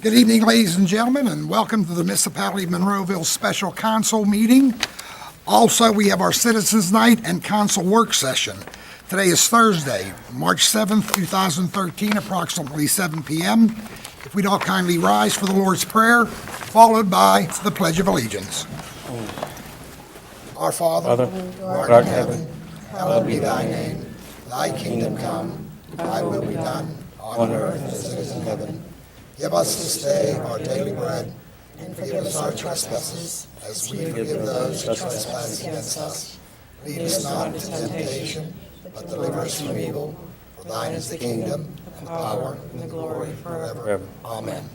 Good evening, ladies and gentlemen, and welcome to the Municipality of Monroeville Special Council meeting. Also, we have our Citizens Night and Council Work Session. Today is Thursday, March 7th, 2013, approximately 7 p.m. If we'd all kindly rise for the Lord's Prayer, followed by the Pledge of Allegiance. Our Father, who art in heaven, hallowed be thy name. Thy kingdom come, thy will be done, on earth as it is in heaven. Give us this day our daily bread, and forgive us our trespasses, as we forgive those who trespass against us. Lead us not into temptation, but deliver us from evil. For thine is the kingdom, the power, and the glory forever. Amen.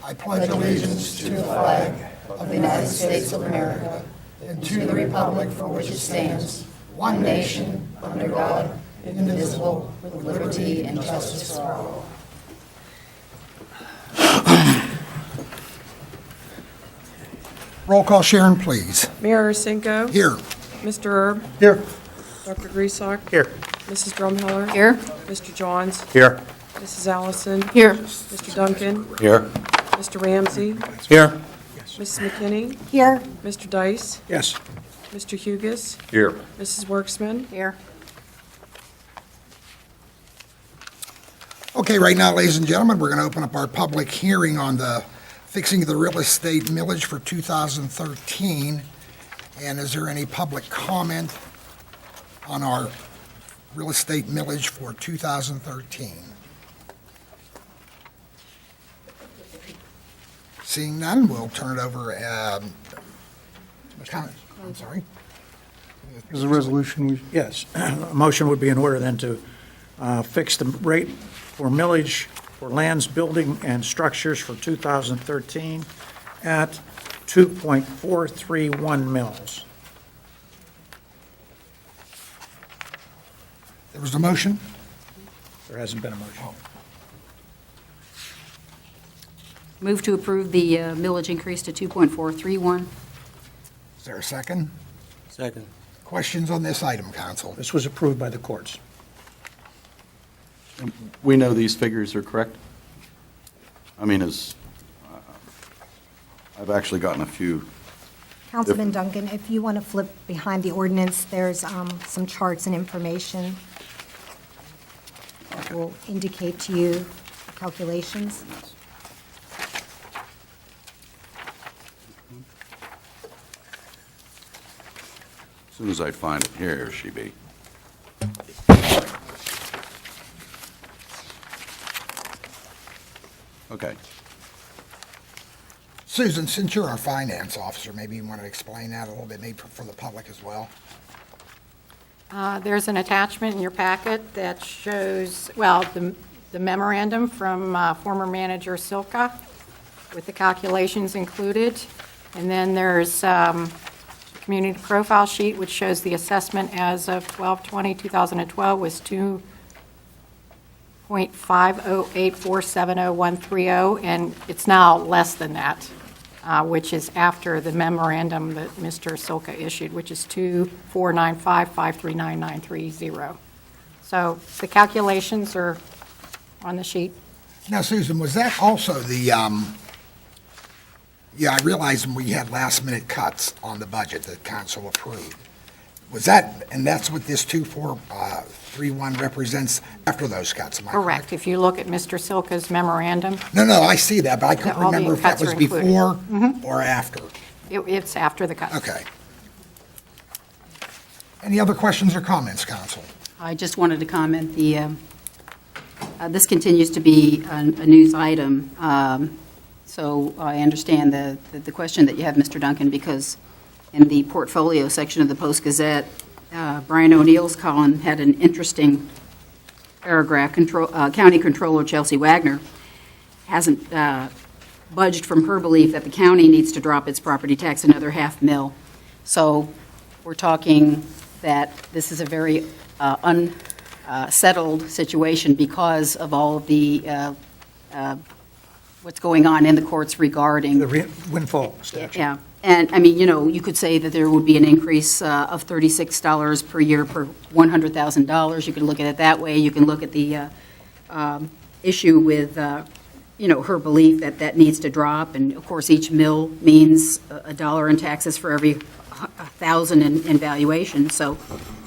I pledge allegiance to the flag of the United States of America, and to the republic for which it stands, one nation, under God, indivisible, with liberty and justice for all. Roll call, Sharon, please. Mayor Arsenko? Here. Mr. Erb? Here. Dr. Griesbach? Here. Mrs. Drumheller? Here. Mr. Johns? Here. Mrs. Allison? Here. Mr. Duncan? Here. Mr. Ramsey? Here. Mrs. McKinney? Here. Mr. Dice? Yes. Mr. Hugus? Here. Mrs. Worksman? Here. Okay, right now, ladies and gentlemen, we're going to open up our public hearing on the fixing of the real estate millage for 2013. And is there any public comment on our real estate millage for 2013? Seeing none, we'll turn it over. I'm sorry. There's a resolution. Yes, a motion would be in order then to fix the rate for millage for lands, building, and structures for 2013 at 2.431 mils. There was a motion? There hasn't been a motion. Move to approve the millage increase to 2.431. Is there a second? Second. Questions on this item, council? This was approved by the courts. We know these figures are correct? I mean, I've actually gotten a few. Councilman Duncan, if you want to flip behind the ordinance, there's some charts and information that will indicate to you the calculations. As soon as I find it, here she be. Okay. Susan, since you're our finance officer, maybe you want to explain that a little bit, maybe for the public as well? There's an attachment in your packet that shows, well, the memorandum from former manager Silka with the calculations included. And then there's a community profile sheet which shows the assessment as of 12/20/2012 was 2.508470130, and it's now less than that, which is after the memorandum that Mr. Silka issued, which is 2,495,539,930. So the calculations are on the sheet. Now, Susan, was that also the, I realized we had last-minute cuts on the budget that council approved. Was that, and that's what this 2431 represents after those cuts, am I correct? Correct. If you look at Mr. Silka's memorandum, No, I see that, but I couldn't all the remember if that cuts was are included. before or after. it's after the cuts. Okay. Any other questions or comments, council? I just wanted to comment, this continues to be a news item, so I understand the question that you have, Mr. Duncan, because in the portfolio section of the Post-Gazette, Brian O'Neill's column had an interesting paragraph. County Controller Chelsea Wagner hasn't budged from her belief that the county needs to drop its property tax another $500,000. So we're talking that this is a very unsettled situation because of all of the what's going on in the courts regarding The windfall statute. Yeah, and I mean, you could say that there would be an increase of $36 per year per $100,000. You could look at it that way. You can look at the issue with her belief that that needs to drop, and of course, each mill means a dollar in taxes for every 1,000 in valuation. So,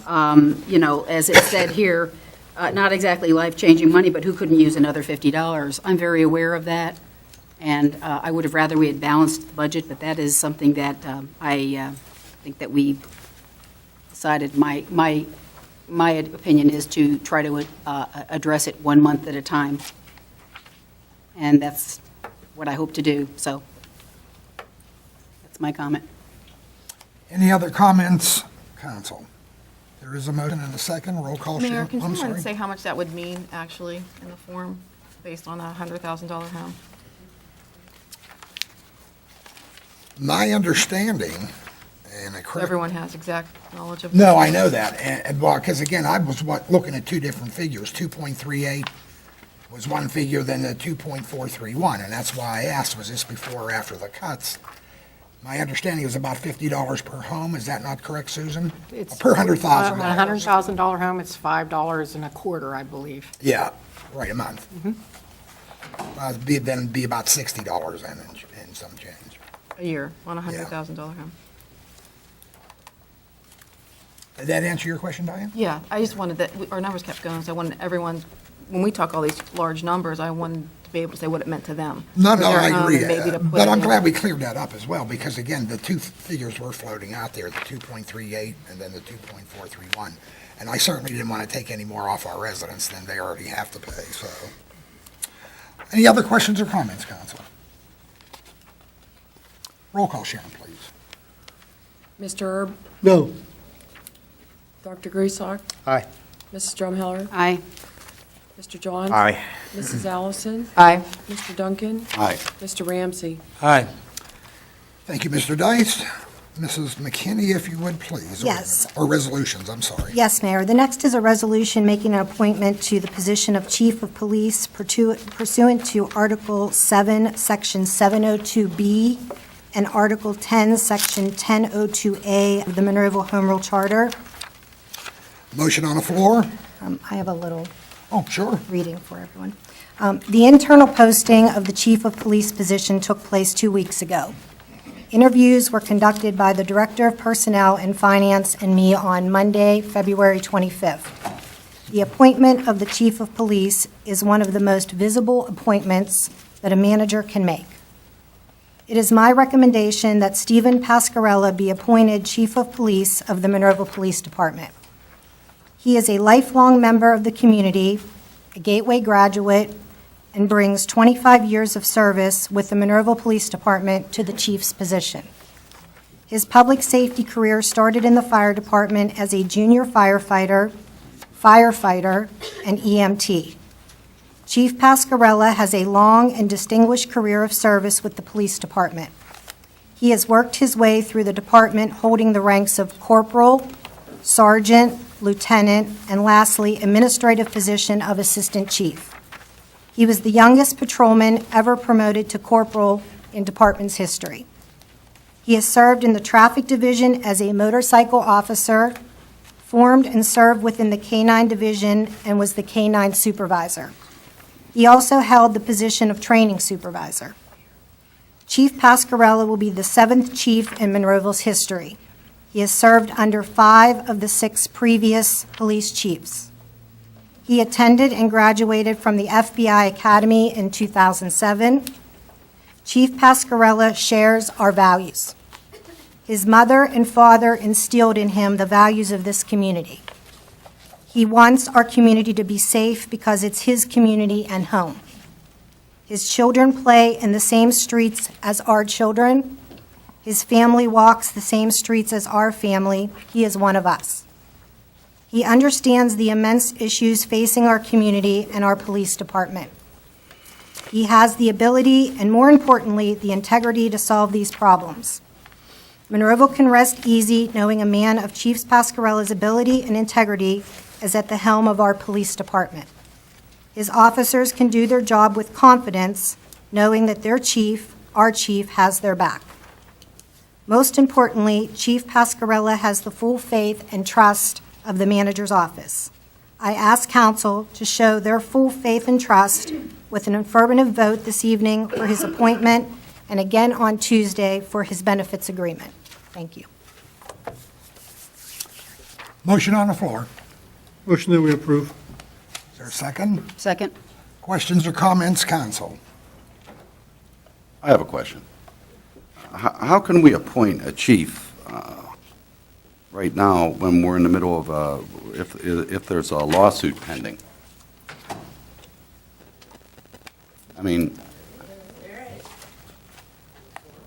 as it said here, not exactly life-changing money, but who couldn't use another $50? I'm very aware of that, and I would have rather we had balanced the budget, but that is something that I think that we decided. My opinion is to try to address it 1 month at a time, and that's what I hope to do. So that's my comment. Any other comments, council? There is a motion and a second. Roll call. Mayor, Sharon. can I'm someone sorry. say how much that would mean, actually, in the form, based on a $100,000 home? My understanding, and I So correct. everyone has exact knowledge of. No, I know that, and, well, because again, I was looking at two different figures. 2.38 was one figure, then the 2.431, and that's why I asked, was this before or after the cuts? My understanding is about $50 per home. Is that not correct, Susan? It's Per $100,000. A $100,000 home, it's $5 and a quarter, I believe. Yeah, right, a month. Then be about $60 then and some change. A year on a $100,000 home. Did that answer your question, Diane? Yeah, I just wanted that, our numbers kept going, so I wanted everyone, when we talk all these large numbers, I wanted to be able to say what it meant to them. No, for no, their I home, agree. and maybe to put But it I'm in- glad we cleared that up as well, because again, the two figures were floating out there, the 2.38 and then the 2.431. And I certainly didn't want to take any more off our residents than they already have to pay, so. Any other questions or comments, council? Roll call, Sharon, please. Mr. Erb? No. Dr. Griesbach? Aye. Mrs. Drumheller? Aye. Mr. Johns? Aye. Mrs. Allison? Aye. Mr. Duncan? Aye. Mr. Ramsey? Aye. Thank you, Mr. Dice. Mrs. McKinney, if you would, please. Yes. Or resolutions, I'm sorry. Yes, Mayor. The next is a resolution making an appointment to the position of Chief of Police pursuant to Article 7, Section 702B, and Article 10, Section 1002A of the Monroeville Home Rule Charter. Motion on the floor? I have a little Oh, sure. reading for everyone. The internal posting of the Chief of Police position took place 2 weeks ago. Interviews were conducted by the Director of Personnel and Finance and me on Monday, February 25th. The appointment of the Chief of Police is one of the most visible appointments that a manager can make. It is my recommendation that Stephen Pascarella be appointed Chief of Police of the Monroeville Police Department. He is a lifelong member of the community, a Gateway graduate, and brings 25 years of service with the Monroeville Police Department to the chief's position. His public safety career started in the fire department as a junior firefighter, and EMT. Chief Pascarella has a long and distinguished career of service with the police department. He has worked his way through the department holding the ranks of corporal, sergeant, lieutenant, and lastly, administrative position of assistant chief. He was the youngest patrolman ever promoted to corporal in department's history. He has served in the traffic division as a motorcycle officer, formed and served within the K-9 division, and was the K-9 supervisor. He also held the position of training supervisor. Chief Pascarella will be the 7th chief in Monroeville's history. He has served under 5 of the 6 previous police chiefs. He attended and graduated from the FBI Academy in 2007. Chief Pascarella shares our values. His mother and father instilled in him the values of this community. He wants our community to be safe because it's his community and home. His children play in the same streets as our children. His family walks the same streets as our family. He is one of us. He understands the immense issues facing our community and our police department. He has the ability and, more importantly, the integrity to solve these problems. Monroeville can rest easy knowing a man of Chief Pascarella's ability and integrity is at the helm of our police department. His officers can do their job with confidence, knowing that their chief, our chief, has their back. Most importantly, Chief Pascarella has the full faith and trust of the manager's office. I ask council to show their full faith and trust with an affirmative vote this evening for his appointment and again on Tuesday for his benefits agreement. Thank you. Motion on the floor. Motion that we approve. Is there a second? Second? Questions or comments, council? I have a question. How can we appoint a chief right now when we're in the middle of, if there's a lawsuit pending? I mean,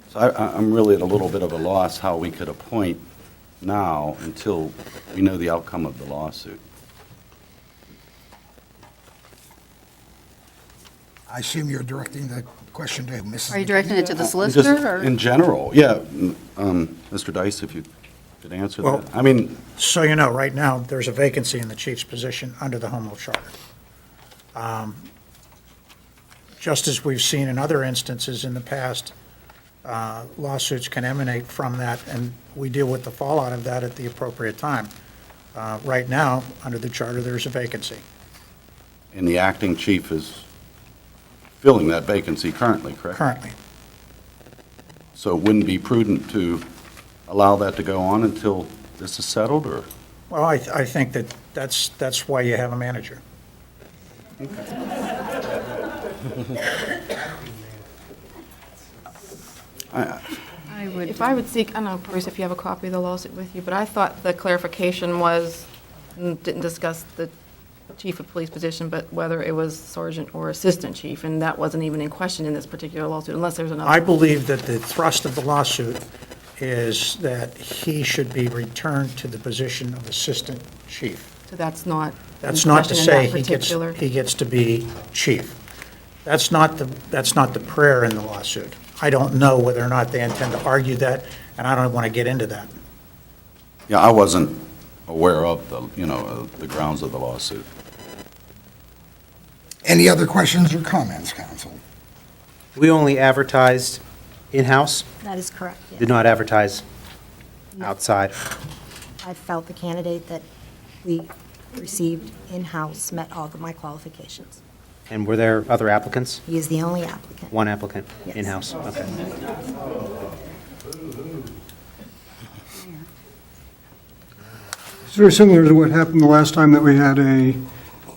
so I'm really at a little bit of a loss how we could appoint now until we know the outcome of the lawsuit. I assume you're directing the question to Mrs. Are you directing it to the Just solicitor, or? in general, yeah. Mr. Dice, if you could answer Well- that. I mean, So you know, right now, there's a vacancy in the chief's position under the home rule charter. Just as we've seen in other instances in the past, lawsuits can emanate from that, and we deal with the fallout of that at the appropriate time. Right now, under the charter, there's a vacancy. and the acting chief is filling that vacancy currently, correct? Currently. So it wouldn't be prudent to allow that to go on until this is settled, or? Well, I think that's why you have a manager. I would. If I would seek, I don't know, Bruce, if you have a copy of the lawsuit with you, but I thought the clarification was, didn't discuss the chief of police position, but whether it was sergeant or assistant chief, and that wasn't even in question in this particular lawsuit, unless there's another. I believe that the thrust of the lawsuit is that he should be returned to the position of assistant chief. So that's not. That's in not to question in say that particular- he gets to be chief. That's not the prayer in the lawsuit. I don't know whether or not they intend to argue that, and I don't want to get into that. Yeah, I wasn't aware of the grounds of the lawsuit. Any other questions or comments, council? We only advertised in-house, That is correct, yes. did not advertise outside. I felt the candidate that we received in-house met all of my qualifications. And were there other applicants? He is the only applicant. One applicant, Yes. in-house, okay. It's very similar to what happened the last time that we had a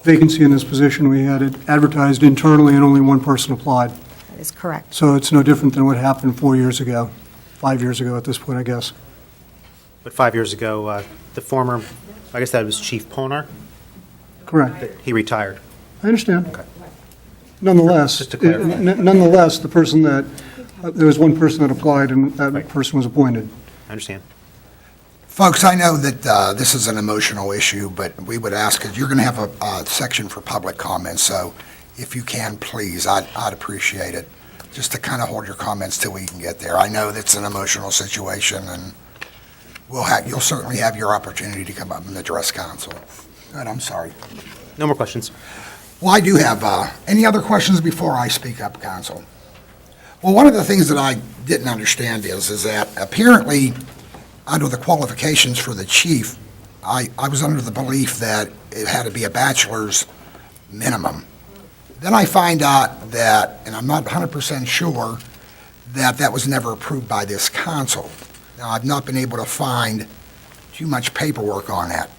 vacancy in this position. We had it advertised internally and only one person applied. That is correct. So it's no different than what happened 4 years ago, 5 years ago at this point, I guess. But 5 years ago, the former, I guess that was Chief Ponar, Correct. he retired. I understand. Nonetheless, Just to clarify. nonetheless, the person that, there was one person that applied and that Right. person was appointed. I understand. Folks, I know that this is an emotional issue, but we would ask, that you're going to have a section for public comments, so if you can, please, I'd appreciate it, just to kind of hold your comments till we can get there. I know that's an emotional situation, and you'll certainly have your opportunity to come up and address council. Good, I'm sorry. No more questions. Well, I do have, any other questions before I speak up, council? Well, one of the things that I didn't understand is that apparently, under the qualifications for the chief, I was under the belief that it had to be a bachelor's minimum. Then I find out that, and I'm not 100% sure, that that was never approved by this council. Now, I've not been able to find too much paperwork on that.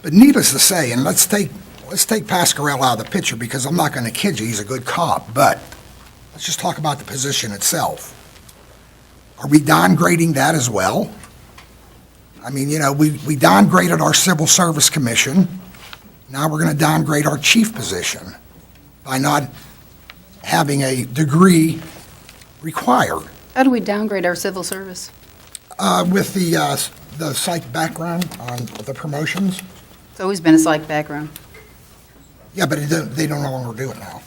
But needless to say, and let's take Pascarell out of the picture, because I'm not going to kid you, he's a good cop, but let's just talk about the position itself. Are we downgrading that as well? I mean, we downgraded our Civil Service Commission. Now we're going to downgrade our chief position by not having a degree required. How do we downgrade our civil service? With the psych background on the promotions. It's always been a psych background. Yeah, but they don't no longer do it now.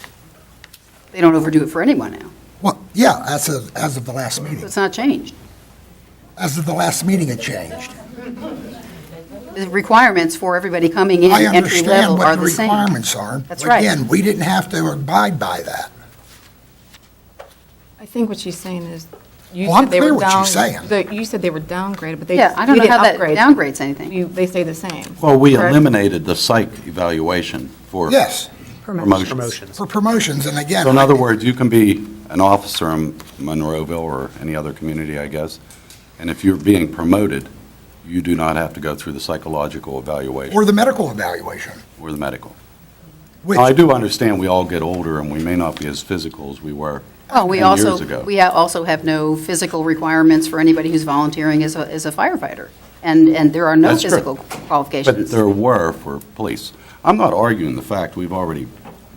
They don't overdo it for anyone now, Well, yeah, as of the last so meeting. it's not changed. As of the last meeting, it changed. The requirements for everybody coming in, I entry understand level, what are the the same. requirements are. That's but right. Again, we didn't have to abide by that. I think what she's saying is, You Well, I'm said they were clear what down- she's saying. You said they were downgraded, but they Yeah, I don't we know didn't how that upgrade. downgrades anything. They stay the same. Well, we correct? eliminated the psych evaluation for Yes, promotions. Promotions. for promotions, and again. So in other words, you can be an officer in Monroeville or any other community, I guess, and if you're being promoted, you do not have to go through the psychological evaluation Or the medical evaluation, or the medical. which, Now, I do understand we all get older and we may not be as physical as we were Well, 10 years ago. we also have no physical requirements for anybody who's volunteering as a firefighter. And there are no That's true. physical But qualifications. there were for police. I'm not arguing the fact, we've already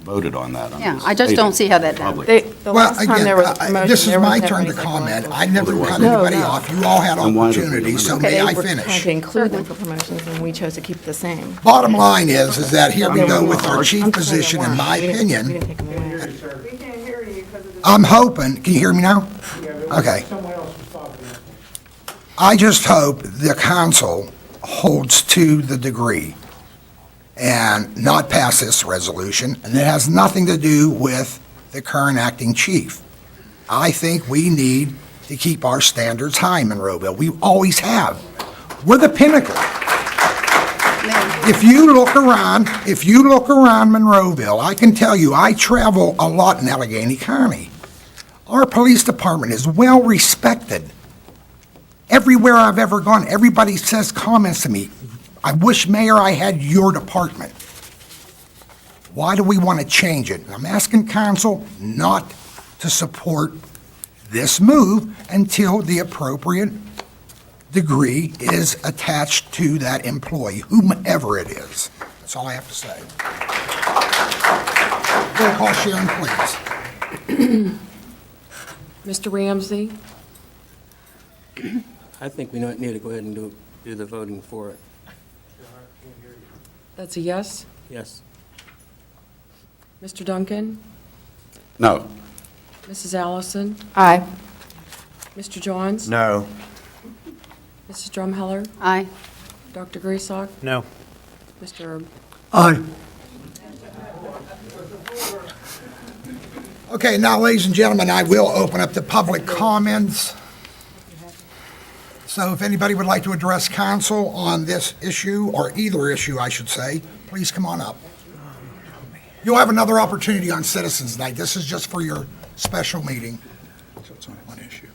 voted on that. I'm Yeah, I just don't see how that Public. The well, last time again, there was a promotion, this is there was my never turn to any comment. psychological. I never cut No, anybody no. off. You all had Then why did we opportunity, so eliminate may I They were trying finish? to include them for promotions, and we chose to keep it the same. Bottom line is that here we go with our I'm chief saying position, it in my weren't. We opinion. didn't take them away. I'm hoping, can you hear me now? Okay. I just hope the council holds to the degree and not pass this resolution, and it has nothing to do with the current acting chief. I think we need to keep our standards high in Monroeville. We always have. We're the pinnacle. If you look around Monroeville, I can tell you, I travel a lot in Allegheny County. Our police department is well respected. Everywhere I've ever gone, everybody says comments to me, I wish, Mayor, I had your department. Why do we want to change it? I'm asking council not to support this move until the appropriate degree is attached to that employee, whomever it is. That's all I have to say. Roll call, Sharon, please. Mr. Ramsey? I think we need to go ahead and do the voting for it. That's a yes. Yes. Mr. Duncan? No. Mrs. Allison? Aye. Mr. Johns? No. Mrs. Drumheller? Aye. Dr. Griesok? No. Mr. Erb? Aye. Okay, now, ladies and gentlemen, I will open up the public comments. So if anybody would like to address council on this issue, or either issue, I should say, please come on up. You'll have another opportunity on Citizens Night. This is just for your special meeting. So it's only one issue.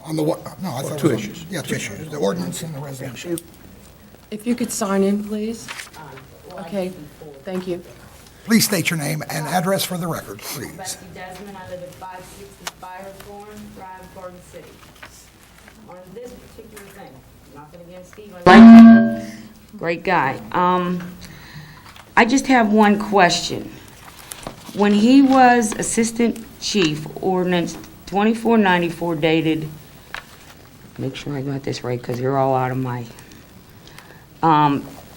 On the what? No, I thought it two was on- issues. Yeah, 2 issues, the ordinance and the resolution. If you could sign in, please. Okay, thank you. Please state your name and address for the record, please. Betsy Desmond, I live at 560 Firethorn Drive, Garden City. On this particular thing, nothing against Steve, I like him, great guy. I just have one question. When he was Assistant Chief, ordinance 2494 dated, make sure I got this right because you're all out of my,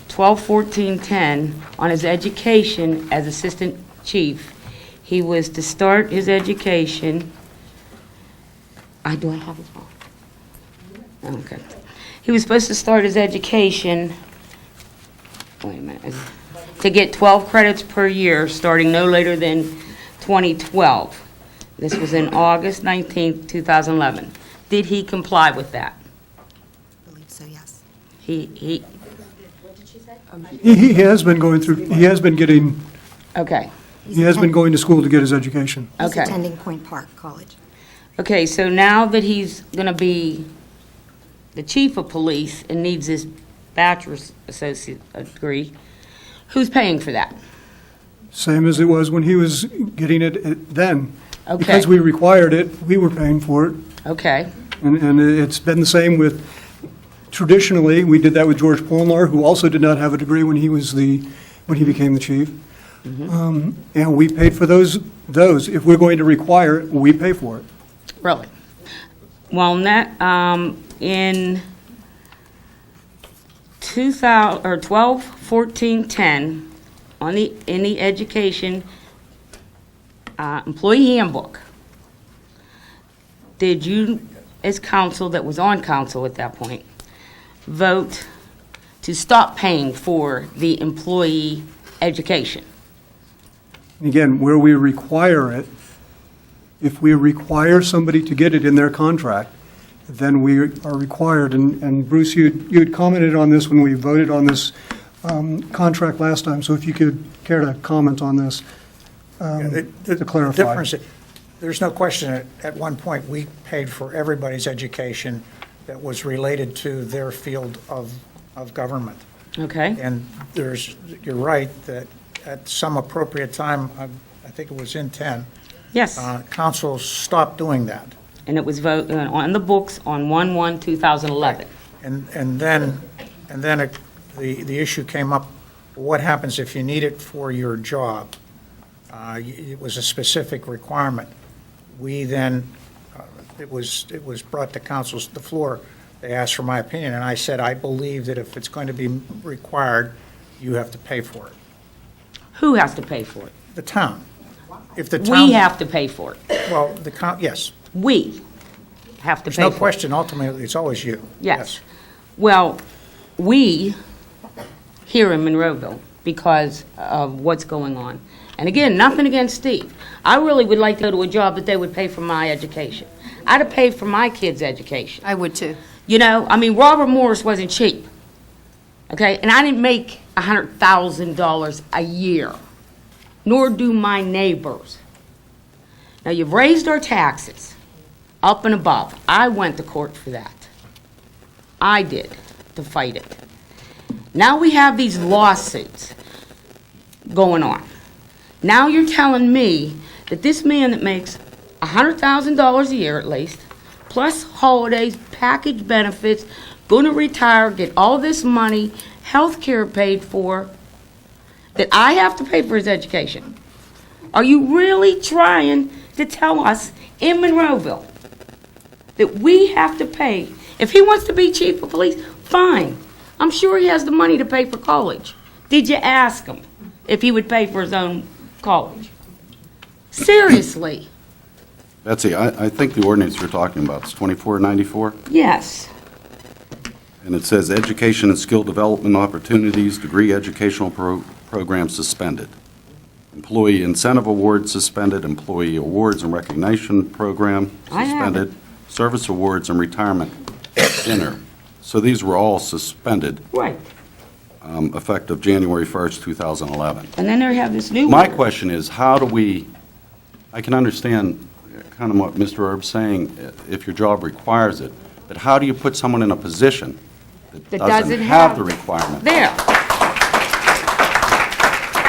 12/14/10, on his education as Assistant Chief, he was to start his education, do I have it wrong? Okay. He was supposed to start his education, wait a minute, to get 12 credits per year, starting no later than 2012. This was in August 19th, 2011. Did he comply with that? I believe so, yes. He, He has been going through, he has been getting, okay, he has been going to school to get his education. He's okay. attending Point Park College. Okay, so now that he's going to be the chief of police and needs his bachelor's associate degree, who's paying for that? Same as it was when he was getting it then. Okay. Because we required it, we were paying for it. Okay, And it's been the same with, traditionally, we did that with George Polnar, who also did not have a degree when he became the chief. And we paid for those. If we're going to require it, we pay for it. really? Well, in 12/14/10, in the education employee handbook, did you, as council that was on council at that point, vote to stop paying for the employee education? Again, where we require it, if we require somebody to get it in their contract, then we are required, and Bruce, you had commented on this when we voted on this contract last time, so if you could care to comment on this to clarify. Difference, there's no question, at one point, we paid for everybody's education that was related to their field of government. Okay. And you're right, that at some appropriate time, I think it was in 10, Yes. council stopped doing that. And it was on the books on 1/1/2011. And then the issue came up, what happens if you need it for your job? It was a specific requirement. We then, it was brought to the floor, they asked for my opinion, and I said, I believe that if it's going to be required, you have to pay for it. Who has to pay for it? The town. If the town. We have to pay for it. Well, yes. We have to There's pay no for it. question, ultimately, it's always you. Yes. Well, we here in Monroeville, because of what's going on. And again, nothing against Steve. I really would like to go to a job that they would pay for my education. I'd have paid for my kids' education. I would too. You know, I mean, Robert Morris wasn't cheap. Okay? And I didn't make $100,000 a year, nor do my neighbors. Now, you've raised our taxes up and above. I went to court for that. I did, to fight it. Now we have these lawsuits going on. Now you're telling me that this man that makes $100,000 a year at least, plus holidays, package benefits, going to retire, get all this money, health care paid for, that I have to pay for his education. Are you really trying to tell us in Monroeville that we have to pay? If he wants to be chief of police, fine. I'm sure he has the money to pay for college. Did you ask him if he would pay for his own college? Seriously. Betsy, I think the ordinance you're talking about is 2494, Yes. and it says education and skill development opportunities, degree educational programs suspended. Employee incentive awards suspended, employee awards and recognition program I have suspended, service awards and retirement dinner. So these were all suspended, Right. effective January 1st, 2011. And then they have this new My one. question is, how do we, I can understand kind of what Mr. Erb's saying, if your job requires it, but how do you put someone in a position that doesn't have the requirement? There.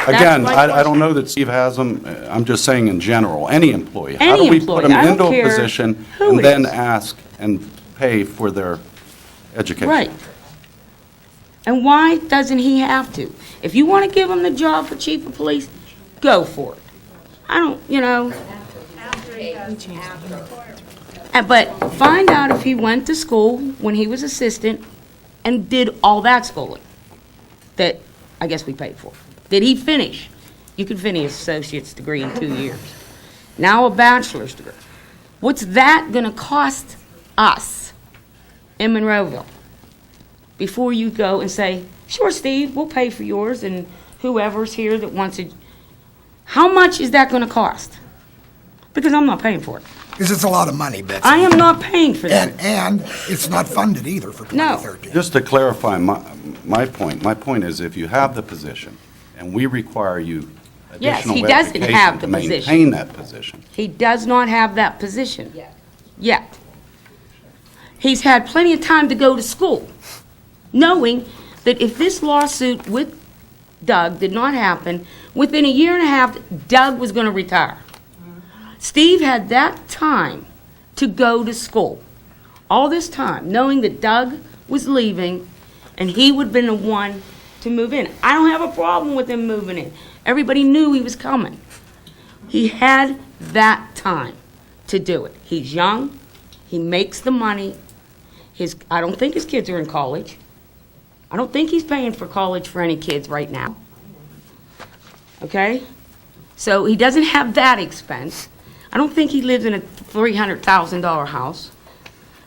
Again, my I don't know that Steve has them, I'm just saying in general, any employee. How Any do we employee, put them I don't into a care position who and it then is. ask and pay for their education? Right. And why doesn't he have to? If you want to give him the job for chief of police, go for it. I don't, you know. But find out if he went to school when he was assistant and did all that schooling that I guess we paid for. Did he finish? You can finish an associate's degree in 2 years. Now a bachelor's degree. What's that going to cost us in Monroeville? Before you go and say, sure, Steve, we'll pay for yours and whoever's here that wants it. How much is that going to cost? Because I'm not paying for it. Because it's a lot of money, Betsy. I am not paying for that. And it's not funded either for No. 2013. Just to clarify my point is if you have the position and we require you Yes, additional he doesn't education have to the position. maintain that position. He does not have that position. Yet. He's had plenty of time to go to school, knowing that if this lawsuit with Doug did not happen, within a year and a half, Doug was going to retire. Steve had that time to go to school. All this time, knowing that Doug was leaving and he would have been the one to move in. I don't have a problem with him moving in. Everybody knew he was coming. He had that time to do it. He's young. He makes the money. I don't think his kids are in college. I don't think he's paying for college for any kids right now. Okay? So he doesn't have that expense. I don't think he lives in a $300,000 house.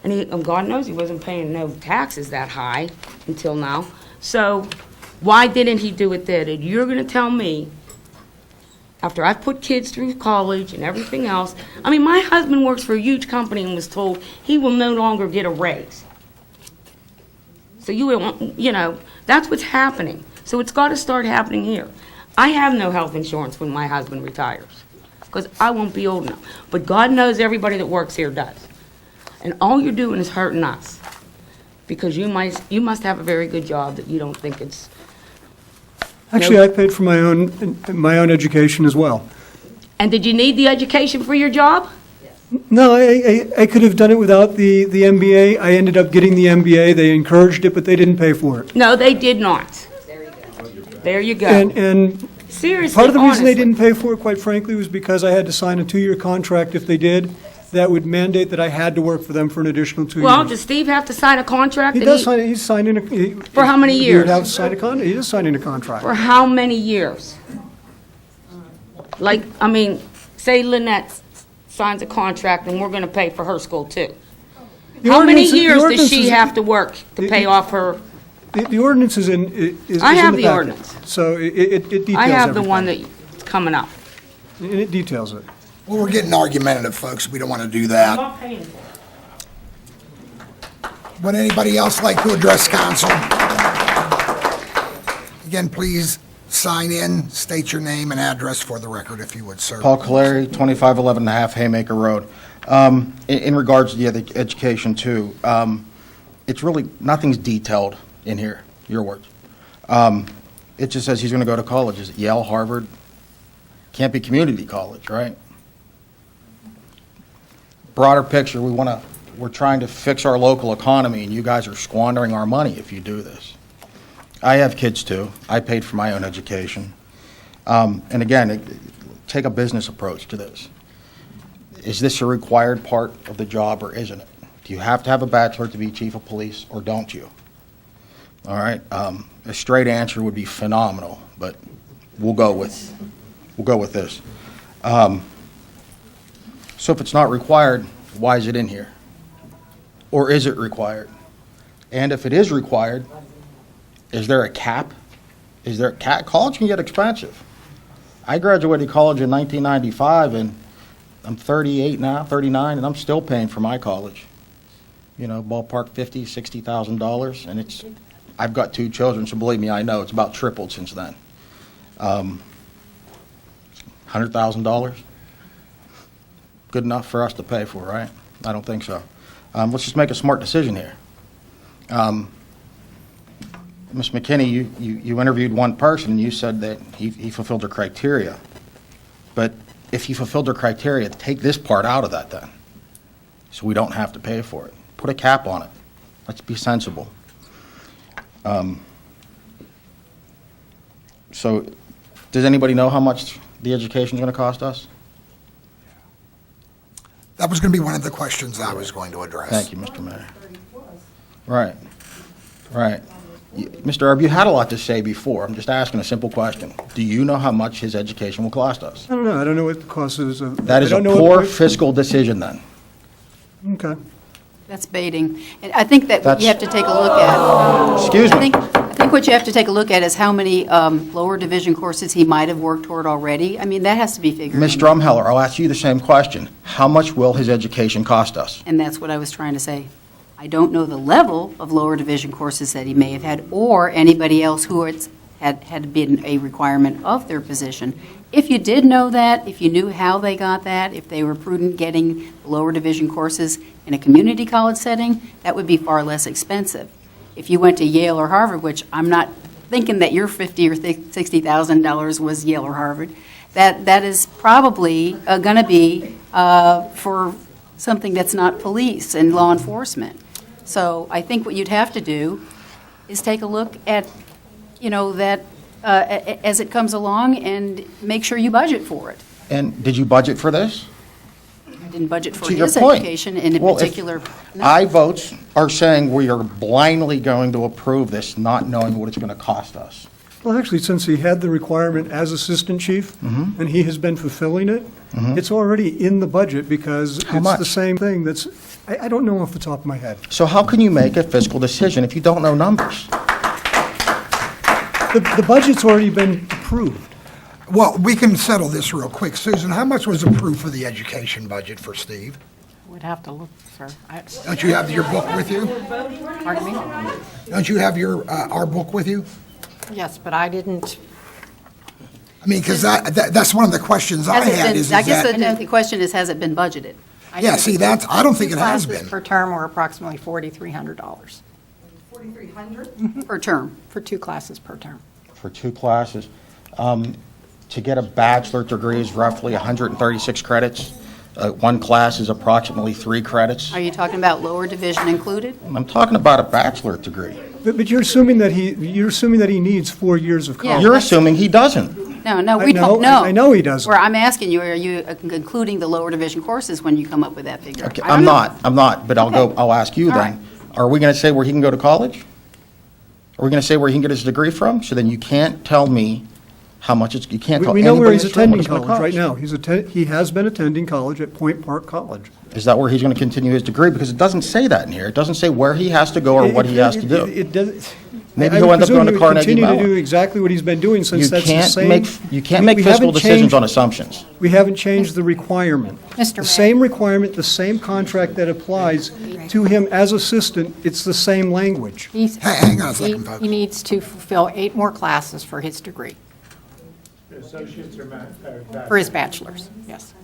And God knows he wasn't paying no taxes that high until now. So why didn't he do it then? And you're going to tell me after I put kids through college and everything else. I mean, my husband works for a huge company and was told he will no longer get a raise. So that's what's happening. So it's got to start happening here. I have no health insurance when my husband retires because I won't be old enough. But God knows everybody that works here does. And all you're doing is hurting us because you must have a very good job that you don't think it's. Actually, I paid for my own education as well. And did you need the education for your job? No, I could have done it without the MBA. I ended up getting the MBA. They encouraged it, but they didn't pay for it. No, they did not. There you go. And Seriously, part of the reason they honestly. didn't pay for it, quite frankly, was because I had to sign a 2-year contract. If they did, that would mandate that I had to work for them for an additional 2 years. Well, does Steve have to sign a contract? He that does sign, he's signing a. For how many He years? would have to sign a contract. He is signing a contract. For how many years? Like, I mean, say Lynette signs a contract and we're going to pay for her school too. The How many ordinance- the years does ordinance she is- have to work to pay off her? The ordinance is in I have the the packet. ordinance. So it details I have the everything. one that's coming up. And it details it. Well, we're getting argumentative, folks. We don't want to do that. not paying for it. Would anybody else like to address council? Again, please sign in, state your name and address for the record, if you would, sir. Paul Caleri, 2511 and a half Haymaker Road. In regards to the education too, it's really, nothing's detailed in here, your words. It just says he's going to go to college. Is it Yale, Harvard? Can't be community college, right? Broader picture, we're trying to fix our local economy, and you guys are squandering our money if you do this. I have kids too. I paid for my own education. And again, take a business approach to this. Is this a required part of the job or isn't it? Do you have to have a bachelor to be chief of police or don't you? All right, a straight answer would be phenomenal, but we'll go with this. So if it's not required, why is it in here? Or is it required? And if it is required, is there a cap? Is there a cap? College can get expensive. I graduated college in 1995, and I'm 38 now, 39, and I'm still paying for my college. You know, ballpark $50,000, $60,000, and I've got 2 children, so believe me, I know it's about tripled since then. $100,000? Good enough for us to pay for, right? I don't think so. Let's just make a smart decision here. Ms. McKinney, you interviewed one person, and you said that he fulfilled their criteria. But if he fulfilled their criteria, take this part out of that then, so we don't have to pay for it. Put a cap on it. Let's be sensible. So, does anybody know how much the education is going to cost us? That was going to be one of the questions I was going to address. Thank you, Mr. Mayor. Right. Mr. Erb, you had a lot to say before. I'm just asking a simple question. Do you know how much his education will cost us? I don't know. I don't know what the cost is. That is a poor fiscal decision then. Okay. That's baiting. And I think that what you have to take a look at. Excuse me. I think what you have to take a look at is how many lower division courses he might have worked toward already. I mean, that has to be figured Ms. in. Drumheller, I'll ask you the same question. How much will his education cost us? And that's what I was trying to say. I don't know the level of lower division courses that he may have had, or anybody else who had been a requirement of their position. If you did know that, if you knew how they got that, if they were prudent getting lower division courses in a community college setting, that would be far less expensive. If you went to Yale or Harvard, which I'm not thinking that your $50,000 or $60,000 was Yale or Harvard, that is probably going to be for something that's not police and law enforcement. So I think what you'd have to do is take a look at, that as it comes along and make sure you budget for it. And did you budget for this? I didn't budget for To your his point. education in a Well, if particular. No. I votes are saying we are blindly going to approve this, not knowing what it's going to cost us. Well, actually, since he had the requirement as assistant chief, Mm-hmm. and he has been fulfilling it, it's already in the budget because How it's much? the same thing that's, I don't know off the top of my head. So how can you make a fiscal decision if you don't know numbers? The budget's already been approved. Well, we can settle this real quick. Susan, how much was approved for the education budget for Steve? Would have to look, sir. Don't you have your book with you? Pardon me? Don't you have our book with you? Yes, but I didn't, I mean, because that's one of the questions I Has it had been- is I guess that, the question is, has it been budgeted? yeah, see, that's, I don't think it has classes been. per term were approximately $4,300 Per term? for 2 classes per term. For 2 classes. To get a bachelor degree is roughly 136 credits. 1 class is approximately 3 credits. Are you talking about lower division included? I'm talking about a bachelor degree. But you're assuming that he needs 4 years of college. You're assuming he doesn't. No, we don't, no. I know he doesn't. Where I'm asking you, are you including the lower division courses when you come up with that figure? Okay, I don't I'm know. not, but I'll ask you All then. Are we going to say where he can go to college? Are we going to say where he can get his degree from? So then you can't tell me how much you can't tell We know where anybody he's in this room what attending it's going to college right cost. now. He has been attending college at Point Park College. Is that where he's going to continue his degree? Because it doesn't say that in here. It doesn't say where he has to go or what he has to do. It doesn't. Maybe I he'll would end up presume going to he would Carnegie continue to Mellon. do exactly what he's been doing since You that's the can't same. make we fiscal haven't decisions changed- on assumptions. We haven't changed the requirement. Mr. The Mayor. same requirement, the same contract that applies to him as assistant, it's the same language. Hang on a second, folks. He needs to fulfill 8 more classes for his degree. For his bachelor's, yes,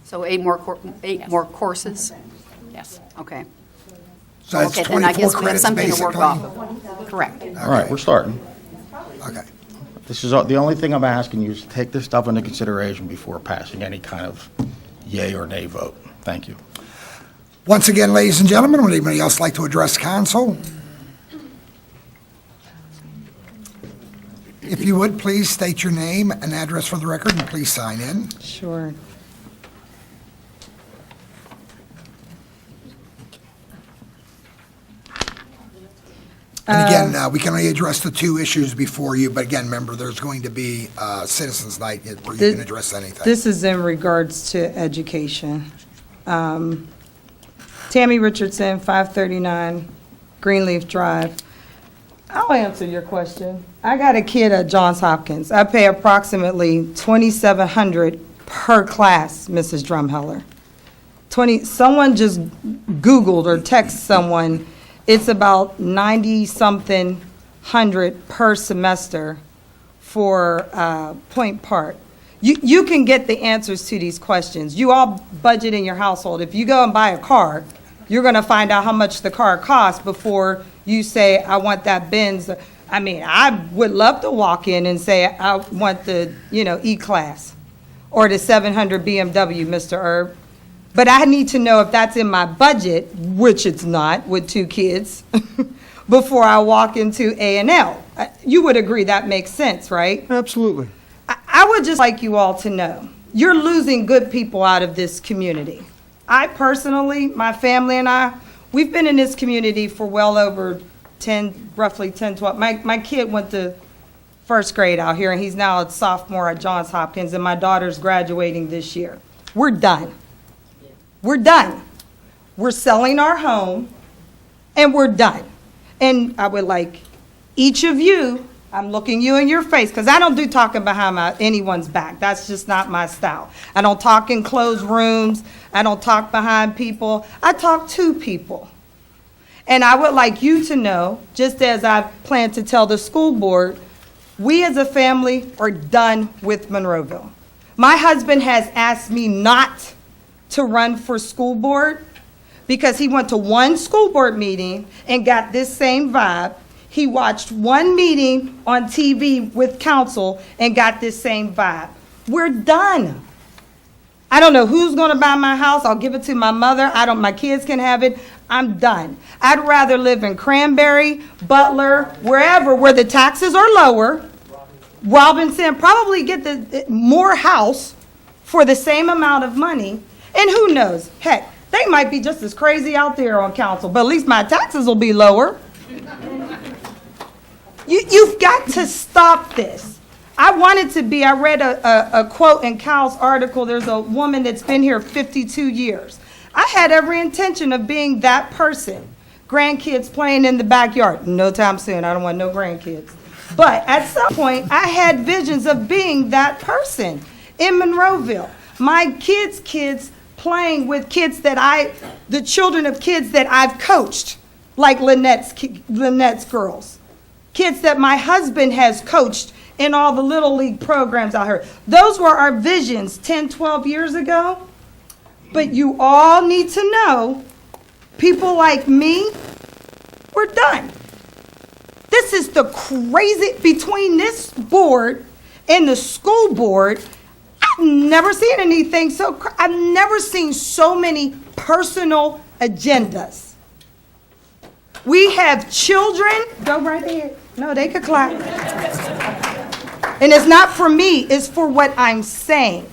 So 8 more courses? yes, Okay. So it's Okay, then I 24 guess we have credits, something to work basically. off of. correct. All right, we're starting. Okay. This is, the only thing I'm asking you is to take this stuff into consideration before passing any kind of yay or nay vote. Thank you. Once again, ladies and gentlemen, would anybody else like to address council? If you would, please state your name and address for the record, and please sign in. Sure. And again, we can only address the 2 issues before you, but again, remember, there's going to be Citizens Night where you can address anything. This is in regards to education. Tammy Richardson, 539 Greenleaf Drive. I'll answer your question. I got a kid at Johns Hopkins. I pay approximately $2,700 per class, Mrs. Drumheller. Someone just Googled or texted someone, it's about 90-something hundred per semester for Point Park. You can get the answers to these questions. You all budget in your household. If you go and buy a car, you're going to find out how much the car costs before you say, I want that Benz. I mean, I would love to walk in and say, I want the, E-Class or the 700 BMW, Mr. Erb. But I need to know if that's in my budget, which it's not with 2 kids, before I walk into A&L. You would agree that makes sense, right? Absolutely. I would just like you all to know, you're losing good people out of this community. I personally, my family and I, we've been in this community for well over roughly 10, 12. My kid went to first grade out here, and he's now a sophomore at Johns Hopkins, and my daughter's graduating this year. We're done. We're done. We're selling our home, and we're done. And I would like each of you, I'm looking you in your face, because I don't do talking behind anyone's back. That's just not my style. I don't talk in closed rooms. I don't talk behind people. I talk to people. And I would like you to know, just as I plan to tell the school board, we as a family are done with Monroeville. My husband has asked me not to run for school board because he went to one school board meeting and got this same vibe. He watched one meeting on TV with council and got this same vibe. We're done. I don't know who's going to buy my house. I'll give it to my mother. My kids can have it. I'm done. I'd rather live in Cranberry, Butler, wherever where the taxes are lower. Robinson, probably get the more house for the same amount of money. And who knows? Heck, they might be just as crazy out there on council, but at least my taxes will be lower. You've got to stop this. I read a quote in Cal's article. There's a woman that's been here 52 years. I had every intention of being that person. Grandkids playing in the backyard. No time soon. I don't want no grandkids. But at some point, I had visions of being that person in Monroeville. My kids playing with kids the children of kids that I've coached, like Lynette's girls. Kids that my husband has coached in all the Little League programs I heard. Those were our visions 10, 12 years ago. But you all need to know, people like me, we're done. This is the crazy, between this board and the school board, I've never seen anything I've never seen so many personal agendas. We have children, go right ahead. No, they could clap. And it's not for me, it's for what I'm saying.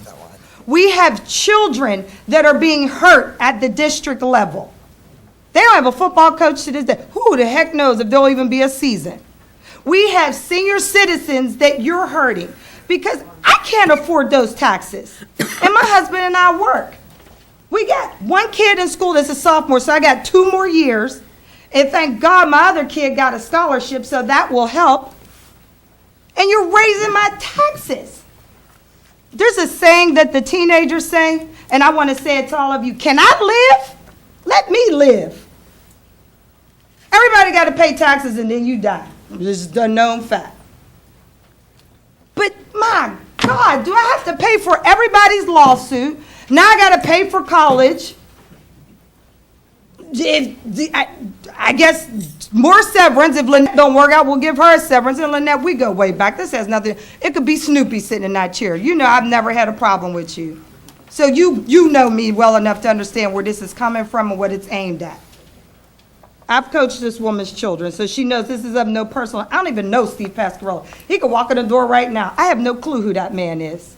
We have children that are being hurt at the district level. They don't have a football coach to this day. Who the heck knows if there'll even be a season? We have senior citizens that you're hurting because I can't afford those taxes. And my husband and I work. We got one kid in school that's a sophomore, so I got 2 more years. And thank God my other kid got a scholarship, so that will help. And you're raising my taxes. There's a saying that the teenagers say, and I want to say it to all of you, can I live? Let me live. Everybody got to pay taxes and then you die. This is a known fact. But my God, do I have to pay for everybody's lawsuit? Now I got to pay for college. I guess more severance. If Lynette don't work out, we'll give her a severance. And Lynette, we go way back. This has nothing. It could be Snoopy sitting in that chair. You know I've never had a problem with you. So you know me well enough to understand where this is coming from and what it's aimed at. I've coached this woman's children, so she knows this is of no personal. I don't even know Steve Pasquarello. He could walk in the door right now. I have no clue who that man is.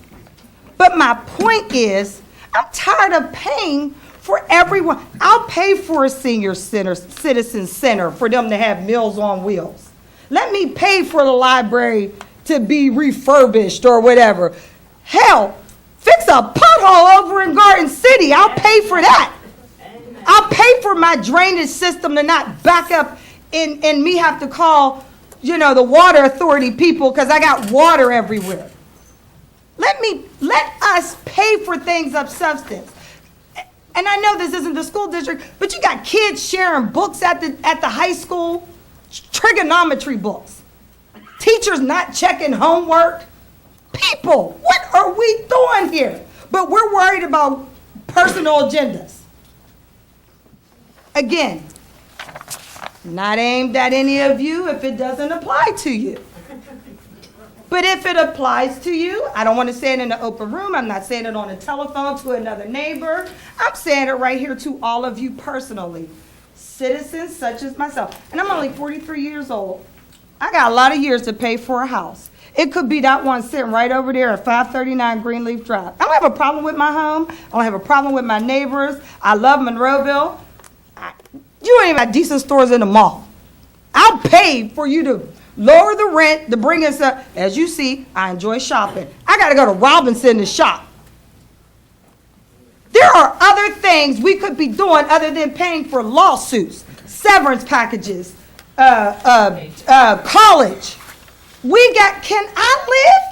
But my point is, I'm tired of paying for everyone. I'll pay for a senior citizen center for them to have Meals on Wheels. Let me pay for the library to be refurbished or whatever. Hell, fix a pothole over in Garden City. I'll pay for that. I'll pay for my drainage system to not back up and me have to call, the water authority people because I got water everywhere. Let us pay for things of substance. And I know this isn't the school district, but you got kids sharing books at the high school, trigonometry books. Teachers not checking homework. People, what are we doing here? But we're worried about personal agendas. Again, not aimed at any of you if it doesn't apply to you. But if it applies to you, I don't want to say it in an open room. I'm not saying it on a telephone to another neighbor. I'm saying it right here to all of you personally. Citizens such as myself. And I'm only 43 years old. I got a lot of years to pay for a house. It could be that one sitting right over there at 539 Greenleaf Drive. I don't have a problem with my home. I don't have a problem with my neighbors. I love Monroeville. You ain't even got decent stores in the mall. I'll pay for you to lower the rent to bring us up. As you see, I enjoy shopping. I got to go to Robinson to shop. There are other things we could be doing other than paying for lawsuits, severance packages, college. Can I live?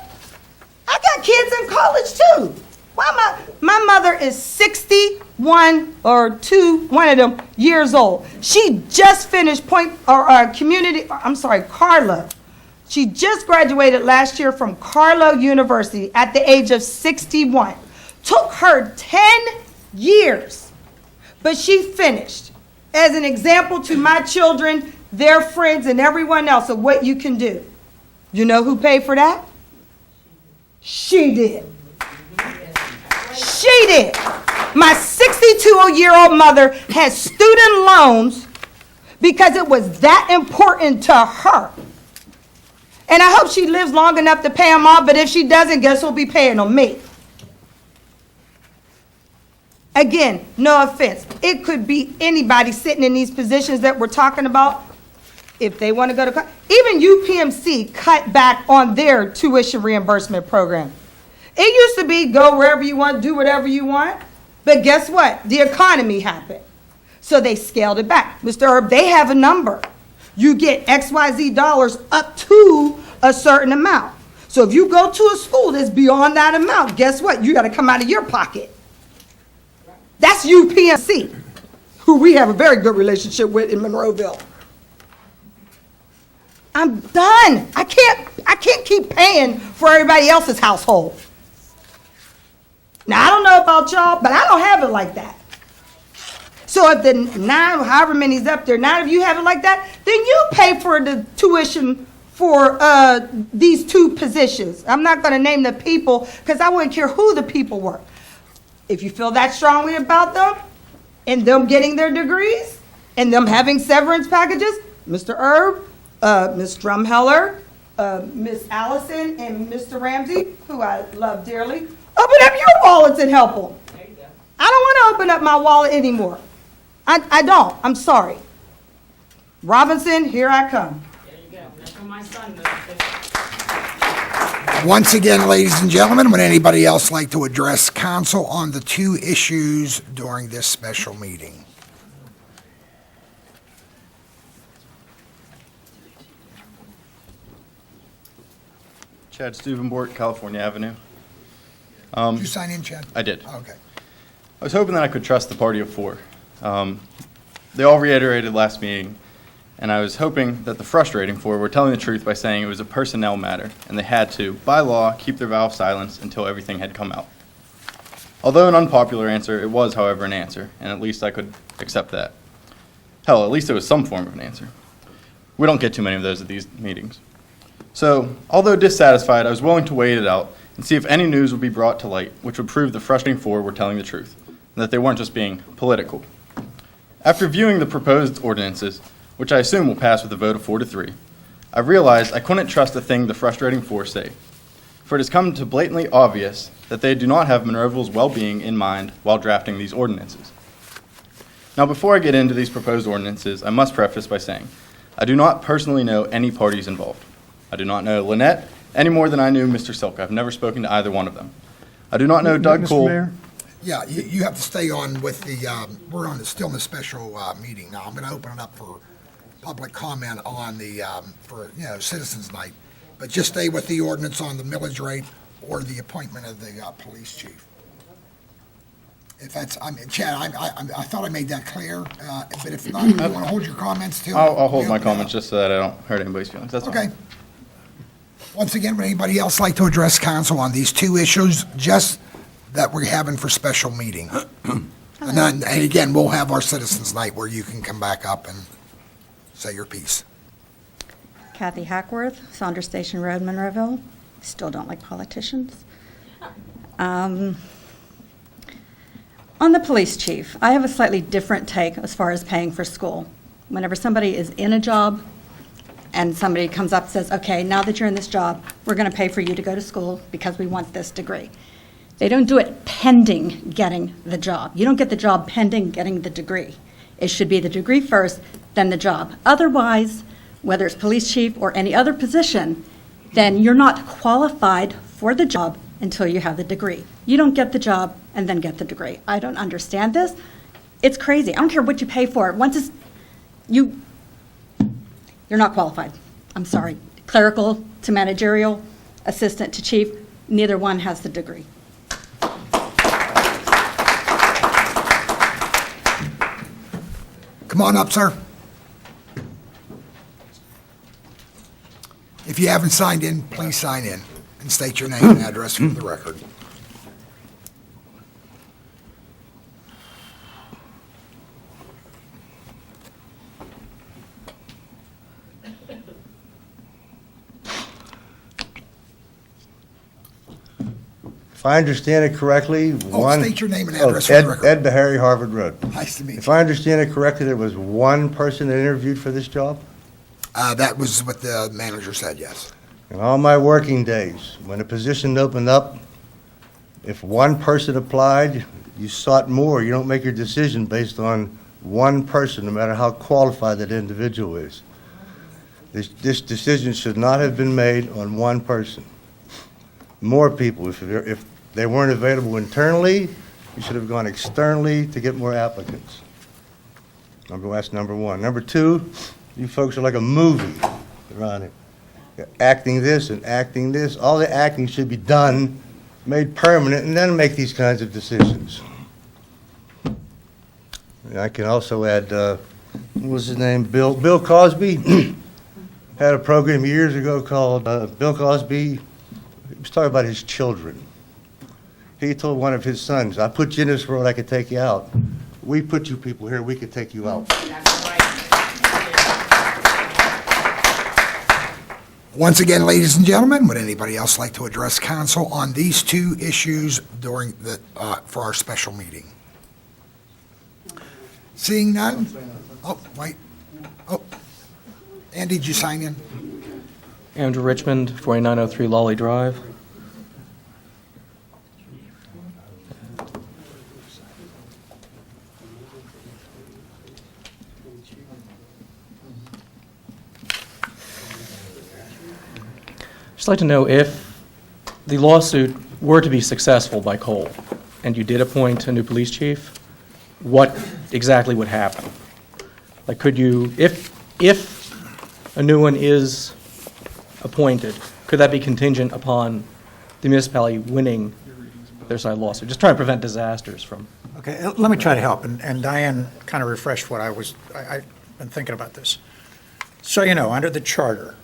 I got kids in college too. Why my mother is 61 or 2, one of them, years old. She just finished Carlo. She just graduated last year from Carlo University at the age of 61. Took her 10 years, but she finished. As an example to my children, their friends, and everyone else of what you can do. You know who paid for that? She did. She did. My 62-year-old mother has student loans because it was that important to her. And I hope she lives long enough to pay them off, but if she doesn't, guess who'll be paying them? Me. Again, no offense. It could be anybody sitting in these positions that we're talking about. If they want to go to college. Even UPMC cut back on their tuition reimbursement program. It used to be go wherever you want, do whatever you want. But guess what? The economy happened. So they scaled it back. Mr. Herb, they have a number. You get XYZ dollars up to a certain amount. So if you go to a school that's beyond that amount, guess what? You got to come out of your pocket. That's UPMC, who we have a very good relationship with in Monroeville. I'm done. I can't keep paying for everybody else's household. Now, I don't know about y'all, but I don't have it like that. So if the 9, however many's up there, 9 of you have it like that, then you pay for the tuition for these 2 positions. I'm not going to name the people because I wouldn't care who the people were. If you feel that strongly about them and them getting their degrees and them having severance packages, Mr. Erb, Ms. Drumheller, Ms. Allison, and Mr. Ramsey, who I love dearly, open up your wallets and help them. I don't want to open up my wallet anymore. I don't. I'm sorry. Robinson, here I come. Once again, ladies and gentlemen, would anybody else like to address council on the 2 issues during this special meeting? Chad Steuvenbort, California Avenue. Did you sign in, Chad? I did. Okay. I was hoping that I could trust the party of 4. They all reiterated last meeting, and I was hoping that the frustrating 4 were telling the truth by saying it was a personnel matter, and they had to, by law, keep their vow of silence until everything had come out. Although an unpopular answer, it was, however, an answer, and at least I could accept that. Hell, at least it was some form of an answer. We don't get too many of those at these meetings. So, although dissatisfied, I was willing to wait it out and see if any news would be brought to light which would prove the frustrating 4 were telling the truth, and that they weren't just being political. After viewing the proposed ordinances, which I assume will pass with a vote of 4 to 3, I realized I couldn't trust a thing the frustrating 4 say, for it has come to blatantly obvious that they do not have Monroeville's well-being in mind while drafting these ordinances. Now, before I get into these proposed ordinances, I must preface by saying I do not personally know any parties involved. I do not know Lynette any more than I knew Mr. Silk. I've never spoken to either one of them. I do not know Doug Mr. Cole. Mayor? Yeah, you have to stay on with the, we're on, still in the special meeting now. I'm going to open it up for public comment on the, for, Citizens Night. But just stay with the ordinance on the millage rate or the appointment of the police chief. If that's, Chad, I thought I made that clear, but if not, you want to hold your comments till? I'll hold my comments just so that I don't hurt anybody's feelings. That's Okay. fine. Once again, would anybody else like to address council on these 2 issues, just that we're having for special meeting? And again, we'll have our Citizens Night where you can come back up and say your piece. Kathy Hackworth, Saunders Station Road, Monroeville. Still don't like politicians. On the police chief, I have a slightly different take as far as paying for school. Whenever somebody is in a job and somebody comes up and says, okay, now that you're in this job, we're going to pay for you to go to school because we want this degree. They don't do it pending getting the job. You don't get the job pending getting the degree. It should be the degree first, then the job. Otherwise, whether it's police chief or any other position, then you're not qualified for the job until you have the degree. You don't get the job and then get the degree. I don't understand this. It's crazy. I don't care what you pay for it. Once it's, you're not qualified. I'm sorry. Clerical to managerial, assistant to chief, neither one has the degree. Come on up, sir. If you haven't signed in, please sign in and state your name and address for the record. If I understand it correctly, state your name and address for the record. Ed Bahari, Harvard Road. Nice to meet you. If I understand it correctly, there was one person that interviewed for this job? That was what the manager said, yes. In all my working days, when a position opened up, if one person applied, you sought more. You don't make your decision based on one person, no matter how qualified that individual is. This decision should not have been made on one person. More people, if they weren't available internally, you should have gone externally to get more applicants. That's number one. Number two, you folks are like a movie around here. acting this and acting this. All the acting should be done, made permanent, and then make these kinds of decisions. And I can also add, what was his name? Bill Cosby had a program years ago called Bill Cosby. He was talking about his children. He told one of his sons, I put you in this world, I could take you out. We put you people here, we could take you out. Once again, ladies and gentlemen, would anybody else like to address council on these two issues during the, for our special meeting? Seeing none? Oh, wait. Oh, Andy, did you sign in? Andrew Richmond, 4903 Lolly Drive. Just like to know if the lawsuit were to be successful by Cole, and you did appoint a new police chief, what exactly would happen? Like, could you, if a new one is appointed, could that be contingent upon the municipality winning their side lawsuit? Just trying to prevent disasters from. Okay, let me try to help, and Diane kind of refreshed what I've been thinking about this. So, you know, under the charter,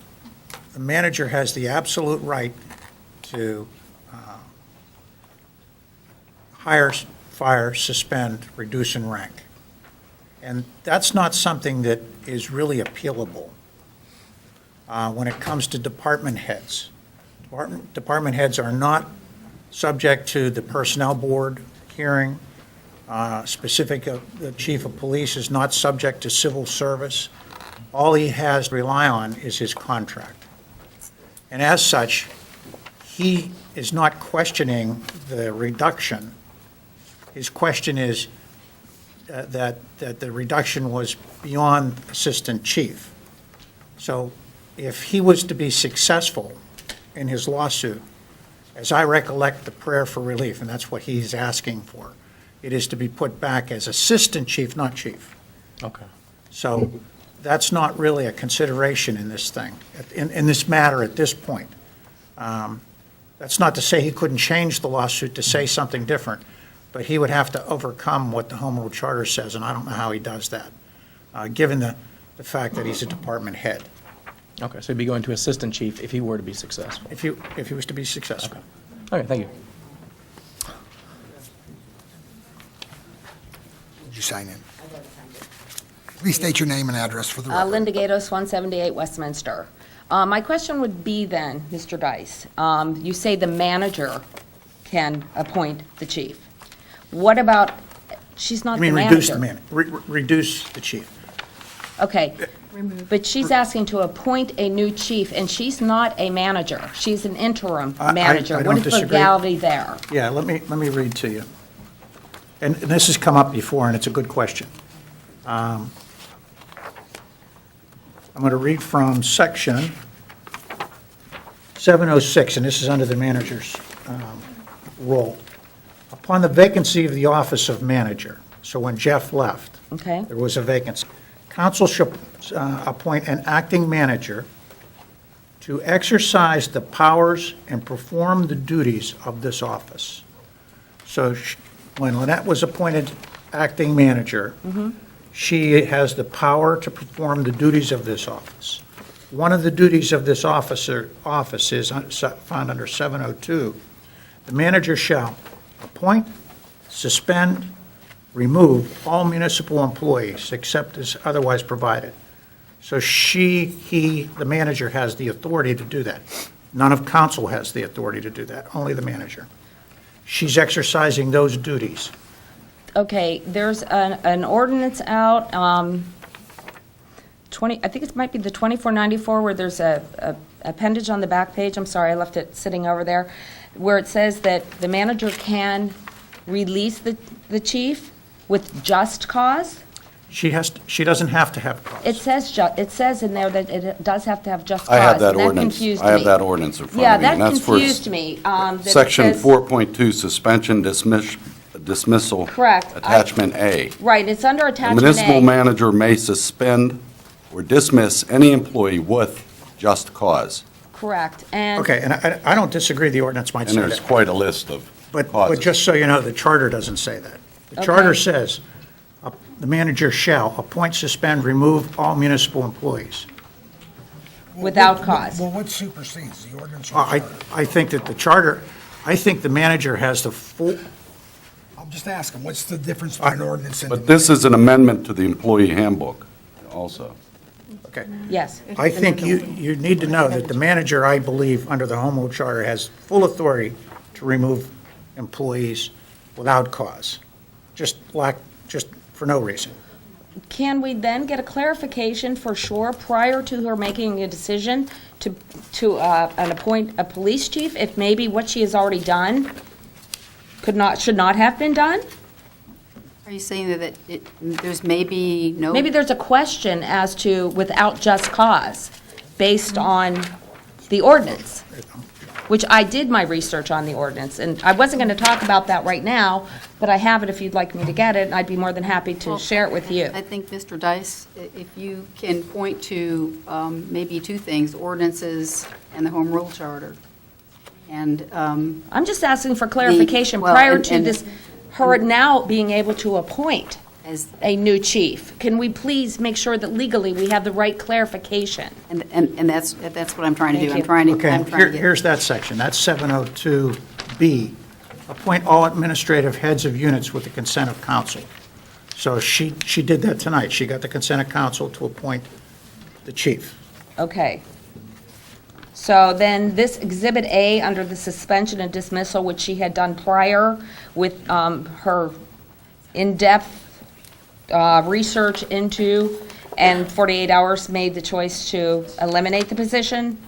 the manager has the absolute right to hire, fire, suspend, reduce in rank. And that's not something that is really appealable when it comes to department heads. Department heads are not subject to the personnel board hearing. The chief of police is not subject to civil service. All he has to rely on is his contract. And as such, he is not questioning the reduction. His question is that the reduction was beyond assistant chief. So if he was to be successful in his lawsuit, as I recollect the prayer for relief, and that's what he's asking for, it is to be put back as assistant chief, not chief. Okay. So that's not really a consideration in this thing, in this matter at this point. That's not to say he couldn't change the lawsuit to say something different, but he would have to overcome what the Home Rule Charter says, and I don't know how he does that, given the fact that he's a department head. Okay, so he'd be going to assistant chief if he were to be successful. If he was to be successful. Okay, thank you. Did you sign in? Please state your name and address for the record. Linda Gatos, 178 Westminster. My question would be then, Mr. Dice, you say the manager can appoint the chief. What about, she's not the manager. Reduce the chief. Okay, but she's asking to appoint a new chief, and she's not a manager. She's an interim manager. I What don't is disagree. legality there? Yeah, let me read to you. And this has come up before, and it's a good question. I'm going to read from section 706, and this is under the manager's role. Upon the vacancy of the office of manager, so when Jeff left, Okay. there was a vacancy. Council shall appoint an acting manager to exercise the powers and perform the duties of this office. So when Lynette was appointed acting manager, she has the power to perform the duties of this office. One of the duties of this office is found under 702. The manager shall appoint, suspend, remove all municipal employees except as otherwise provided. So the manager has the authority to do that. None of council has the authority to do that, only the manager. She's exercising those duties. Okay, there's an ordinance out, I think it might be the 2494, where there's a appendage on the back page, I'm sorry, I left it sitting over there, where it says that the manager can release the chief with just cause. She doesn't have to have cause. It says in there that it does have to have just cause. I have that and ordinance. confused I have me. that ordinance in front Yeah, of me. that and that's for confused me. That it Section says- 4.2, suspension, dismissal. Correct. Attachment A. Right, it's under The attachment municipal A. manager may suspend or dismiss any employee with just cause. correct. And Okay, and I don't disagree the ordinance might And say there's that. quite a list of But causes. just so you know, the charter doesn't say that. The charter says, the manager shall appoint, suspend, remove all municipal employees. without cause. Well, what supersedes, the ordinance or I, charter? I think that the charter, I think the manager has the full, I'm just asking, what's the difference between an ordinance and? But this is an amendment to the employee handbook also. okay. Yes. I think you need to know that the manager, I believe, under the home rule charter, has full authority to remove employees without cause, just for no reason. Can we then get a clarification for sure prior to her making a decision to appoint a police chief, if maybe what she has already done should not have been done? Are you saying that there's maybe no? Maybe there's a question as to without just cause, based on the ordinance, which I did my research on the ordinance, and I wasn't going to talk about that right now, but I have it if you'd like me to get it, and I'd be more than happy to share it with you. I think, Mr. Dice, if you can point to maybe two things, ordinances and the home rule charter. And I'm just asking for clarification prior to this, her now being able to appoint as a new chief. Can we please make sure that legally we have the right clarification? And that's what I'm trying to do. Thank I'm you. trying to, Okay, I'm trying to get. here's that section, that's 702B. Appoint all administrative heads of units with the consent of council. So she did that tonight. She got the consent of council to appoint the chief. Okay. So then this Exhibit A under the suspension and dismissal, which she had done prior with her in-depth research into, and 48 hours made the choice to eliminate the position.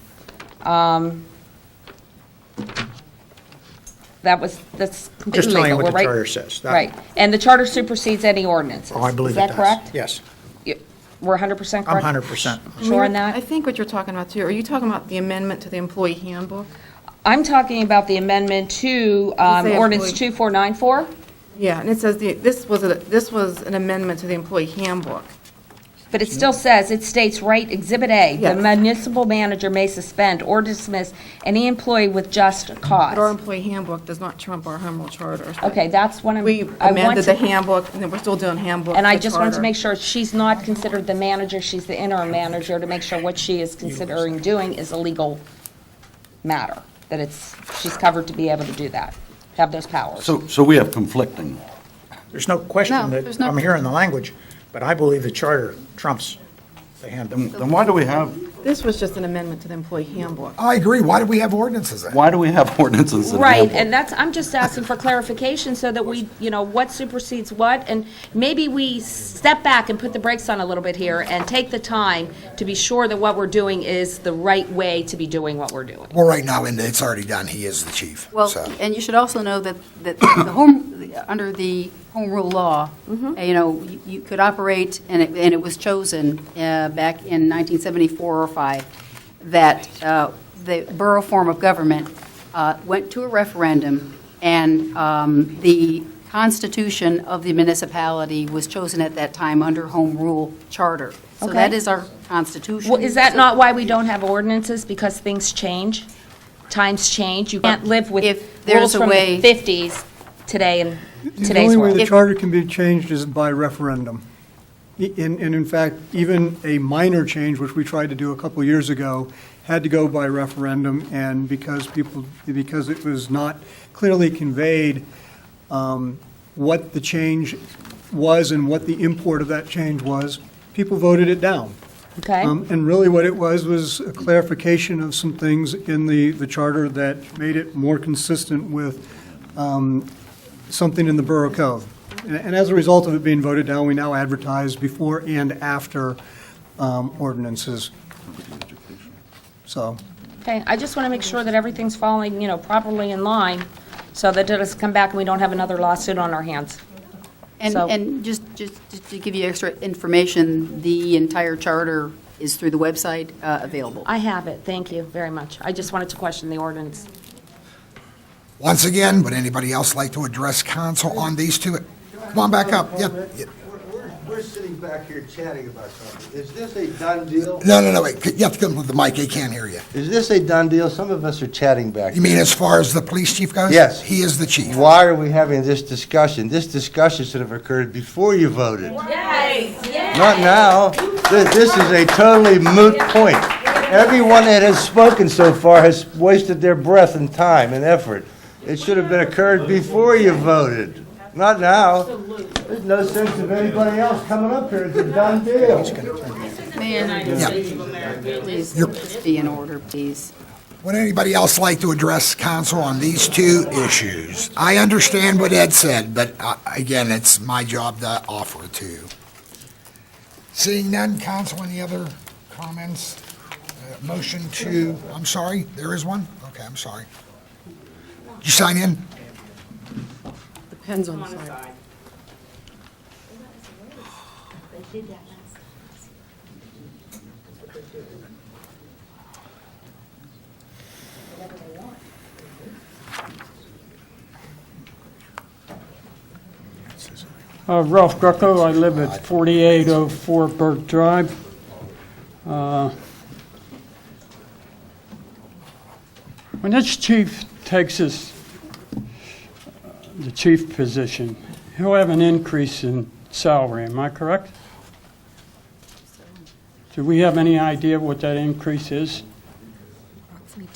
That's completely Just telling you legal, what the right? charter says. That- Right. And the charter supersedes any ordinances. Oh, I believe it does. Is that correct? Yes, We're 100% I'm correct? 100%. Sure on that? I think what you're talking about too, are you talking about the amendment to the employee handbook? I'm talking about the amendment to say ordinance employee- 2494. Yeah, and it says this was an amendment to the employee handbook. But it still says, it states right, Exhibit A, the Yes. municipal manager may suspend or dismiss any employee with just But our cause. employee handbook does not trump our home rule charter. Okay, that's what We I want amended the to, handbook, and then we're still doing handbook. and I the just wanted to charter. make sure she's not considered the manager, she's the interim manager, to make sure what she is considering doing is a legal matter, that she's covered to be able to do that, have those powers. So we have conflicting. There's no question No, that, there's no- I'm hearing the language, but I believe the charter trumps the handbook. Then why do we have, This was just an amendment to the employee handbook. I agree, why do we have ordinances then? why do we have ordinances in the Right, handbook? and I'm just asking for clarification so that we, what supersedes what, and maybe we step back and put the brakes on a little bit here and take the time to be sure that what we're doing is the right way to be doing what we're doing. Well, right now, and it's already done, he is the chief, Well, so. and you should also know that under the home rule law, you could operate, and it was chosen back in 1974 or 5, that the borough form of government went to a referendum, and the constitution of the municipality was chosen at that time under home rule charter. So Okay. that is our constitution. Well, is that not why we don't have ordinances? Because things change? Times change? You can't live with If there's rules a from way- the 50s today in The today's only way world. the charter can be changed is by referendum. And in fact, even a minor change, which we tried to do a couple of years ago, had to go by referendum, and because it was not clearly conveyed what the change was and what the import of that change was, people voted it down. Okay? And really what it was a clarification of some things in the charter that made it more consistent with something in the Borough Code. And as a result of it being voted down, we now advertise before and after ordinances. So, Okay, I just want to make sure that everything's falling, properly in line, so that it doesn't come back and we don't have another lawsuit on our hands. So- And just to give you extra information, the entire charter is through the website available. I have it, thank you very much. I just wanted to question the ordinance. Once again, would anybody else like to address council on these two? Come on back up, yep. we're sitting back here chatting about something. Is this a done deal? No, wait, you have to come with the mic, they can't hear you. Is this a done deal? Some of us are chatting back. You mean as far as the police chief goes? Yes. He is the chief. Why are we having this discussion? This discussion should have occurred before you voted. Not now. This is a totally moot point. Everyone that has spoken so far has wasted their breath and time and effort. It should have been occurred before you voted, not now. There's no sense of anybody else coming up here. It's a done deal. Please, just be in order, please. Would anybody else like to address council on these two issues? I understand what Ed said, but again, it's my job to offer it to you. Seeing none, council, any other comments? Motion to, I'm sorry, there is one? Okay, I'm sorry. Did you sign in? Depends on the side. Ralph Greco, I live at 4804 Burke Drive. When this chief takes the chief position, he'll have an increase in salary, am I correct? Do we have any idea what that increase is? Approximately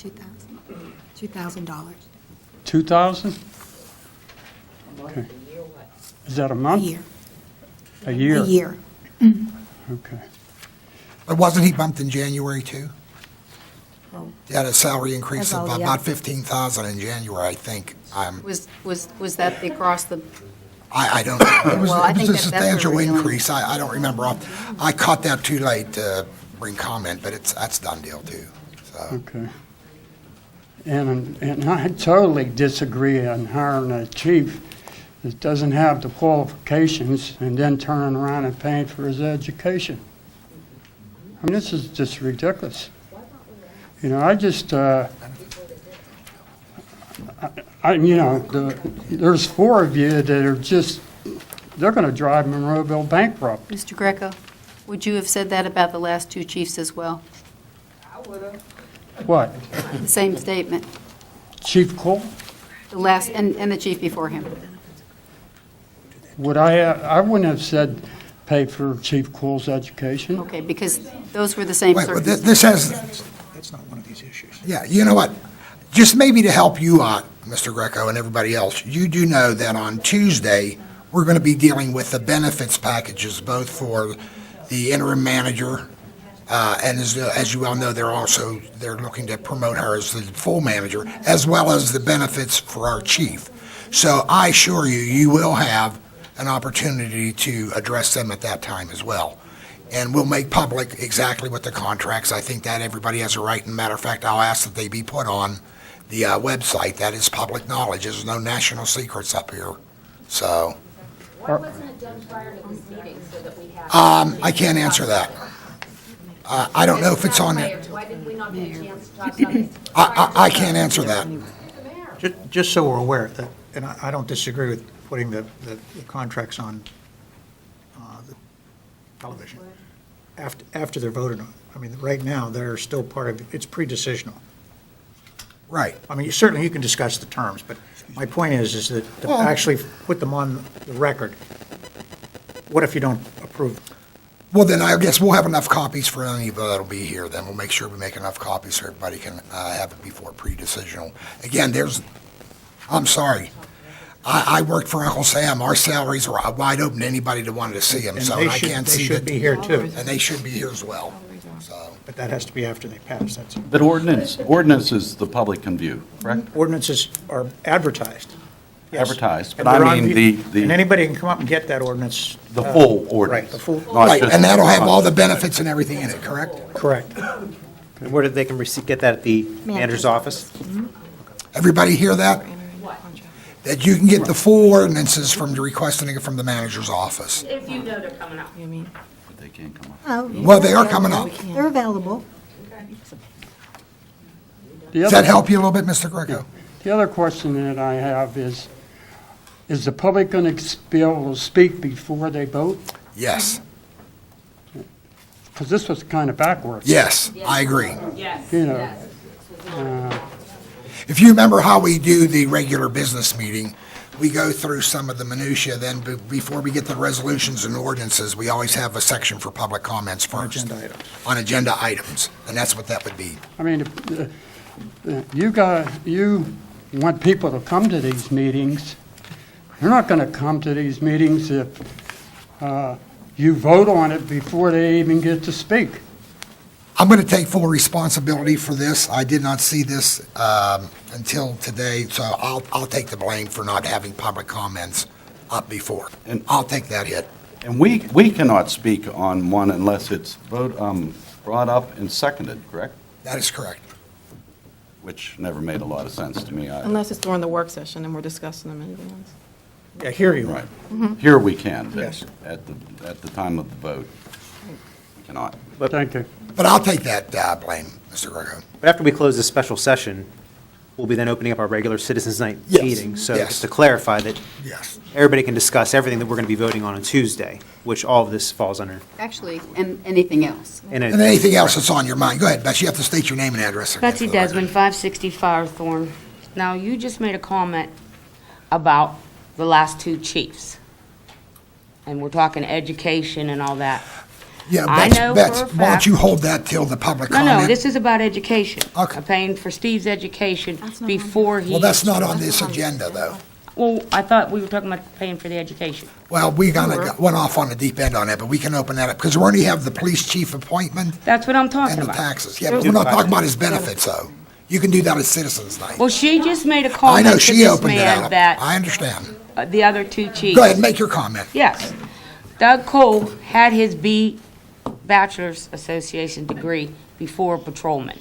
$2,000. $2,000? Okay. Is that a month? A year. A year? A year. Okay. But wasn't he bumped in January too? Oh. He had a salary increase That's of all, yeah. about 15,000 in January, I think. Was that across the, I don't know. It was Well, I think a that's what substantial we're dealing with. increase. I don't remember. I caught that too late to bring comment, but that's done deal too. So. Okay. And I totally disagree on hiring a chief that doesn't have the qualifications and then turning around and paying for his education. I mean, this is just ridiculous. You know, I just, there's four of you that are just, they're going to drive Monroeville bankrupt. Mr. Greco, would you have said that about the last two chiefs as well? What? The same statement, Chief Cole? the last, and the chief before him. I wouldn't have said pay for Chief Cole's education. Okay, because those were the same Wait, well, circumstances. this has, That's not one of these issues. yeah, you know what? Just maybe to help you out, Mr. Greco and everybody else, you do know that on Tuesday, we're going to be dealing with the benefits packages, both for the interim manager, and as you well know, they're looking to promote her as the full manager, as well as the benefits for our chief. So I assure you, you will have an opportunity to address them at that time as well. And we'll make public exactly what the contracts, I think that everybody has a right, and matter of fact, I'll ask that they be put on the website. That is public knowledge. There's no national secrets up here, so. Why wasn't it done prior to this meeting so that we have? I can't answer that. I don't know if it's on there. Why did we not get a chance to talk about it? I can't answer that. Just so we're aware, that, and I don't disagree with putting the contracts on the television after they're voted on. I mean, right now, they're still part of, it's pre-decisional. Right. I mean, certainly you can discuss the terms, but my point is that to actually put them on the record, what if you don't approve? Well, then I guess we'll have enough copies for any of that'll be here. Then we'll make sure we make enough copies so everybody can have it before pre-decisional. Again, I'm sorry. I worked for Uncle Sam. Our salaries are wide open to anybody that wanted to see them. And So they I should- can't they see should that. be here, too. And they should be here as well. So. But that has to be after they pass, that's it. But ordinances the public can view, correct? Ordinances are advertised. Yes. Advertised, but And they're I on mean view- And anybody can come up and get that ordinance. the full ordinance. Right, the full. Not Right, just- and that'll have all the benefits and everything in it, correct? Correct. And where did they can get that at the manager's office? Everybody hear that? That you can get the full ordinances from requesting it from the manager's office. If you know they're coming up. But they can't come up. Oh, Well, they are coming up. They're available. Does that help you a little bit, Mr. Greco? The other question that I have is the public going to be able to speak before they vote? Yes. Because this was kind of backwards. Yes, I agree. You know, If you remember how we do the regular business meeting, we go through some of the minutia, then before we get to the resolutions and ordinances, we always have a section for public comments first. Agenda items. On agenda items, and that's what that would be. I mean, you want people to come to these meetings. They're not going to come to these meetings if you vote on it before they even get to speak. I'm going to take full responsibility for this. I did not see this until today, so I'll take the blame for not having public comments up before. And I'll take that hit. And we cannot speak on one unless it's brought up and seconded, correct? That is correct. Which never made a lot of sense to me. Unless it's during the work session and we're discussing them in advance. Yeah, here you Right. Mhm. Here we can, but Yes. at the time of the vote, we cannot. Thank you. But I'll take that blame, Mr. Greco. But after we close this special session, we'll be then opening up our regular Citizens Night Yes, meeting. So yes. just to clarify that Yes. everybody can discuss everything that we're going to be voting on Tuesday, which all of this falls under. Actually, and anything else. And And anything else that's on your mind, go ahead, Betsy, you have to state your name and address. again Betsy for the record. Desmond, 560 Firethorn. Now, you just made a comment about the last two chiefs. And we're talking education and all that. Yeah, I know for a Betsy, why don't fact- you hold that till the public No, comment? no, this is about education. Okay. I'm paying for Steve's education before he... Well, that's not on this agenda, though. Well, I thought we were talking about paying for the education. Well, we went off on the deep end on that, but we can open that up, because we already have the police chief appointment That's what I'm talking and the about. taxes. Yeah, but we're not talking about his benefits, though. You can do that at Citizens Night. Well, she just made a I comment know, to she this opened it man up. that I understand. the other two chiefs... Go ahead, make your comment. Yes. Doug Cole had his Bachelor's Association degree before patrolman,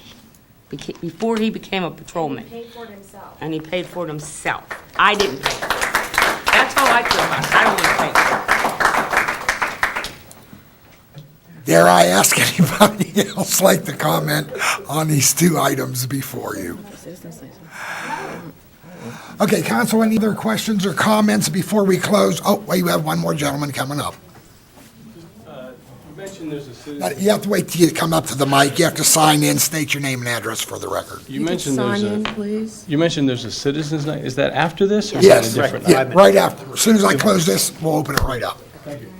before he became a patrolman. He paid for it himself. And he paid for it himself. I didn't pay for it. That's all I care about. I don't want to pay for it. Dare I ask anybody else like to comment on these two items before you? Okay, council, any other questions or comments before we close? Oh, wait, you have one more gentleman coming up. You mentioned there's a Now, citizen. you have to wait till you come up to the mic. You have to sign in, state your name and address for the record. You mentioned there's Sign in, a. please. You mentioned there's a citizens night. Is that after this? Or Yes, is that a different yeah, night? right after. As soon as I close this, we'll open it right up. Thank you.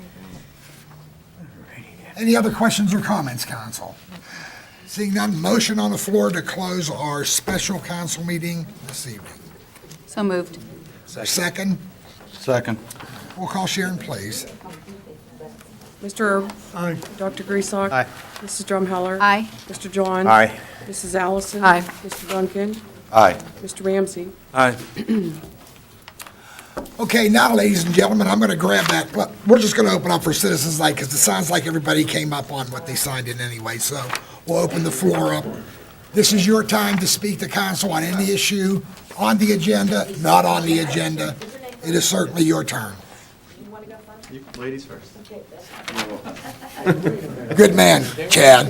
Any other questions or comments, council? Seeing none, motion on the floor to close our special council meeting this evening. So moved. Is there a second? Second. We'll call Sharon, please. Mr. Erb? Aye. Dr. Griesbach? Aye. Mrs. Drumheller? Aye. Mr. John? Aye. Mrs. Allison? Aye. Mr. Duncan? Aye. Mr. Ramsey? Aye. Okay, now, ladies and gentlemen, I'm going to grab that. Well, we're just going to open up for Citizens Night because it sounds like everybody came up on what they signed in anyway. So we'll open the floor up. This is your time to speak to council on any issue on the agenda, not on the agenda. It is certainly your turn. Ladies first. Good man, Chad.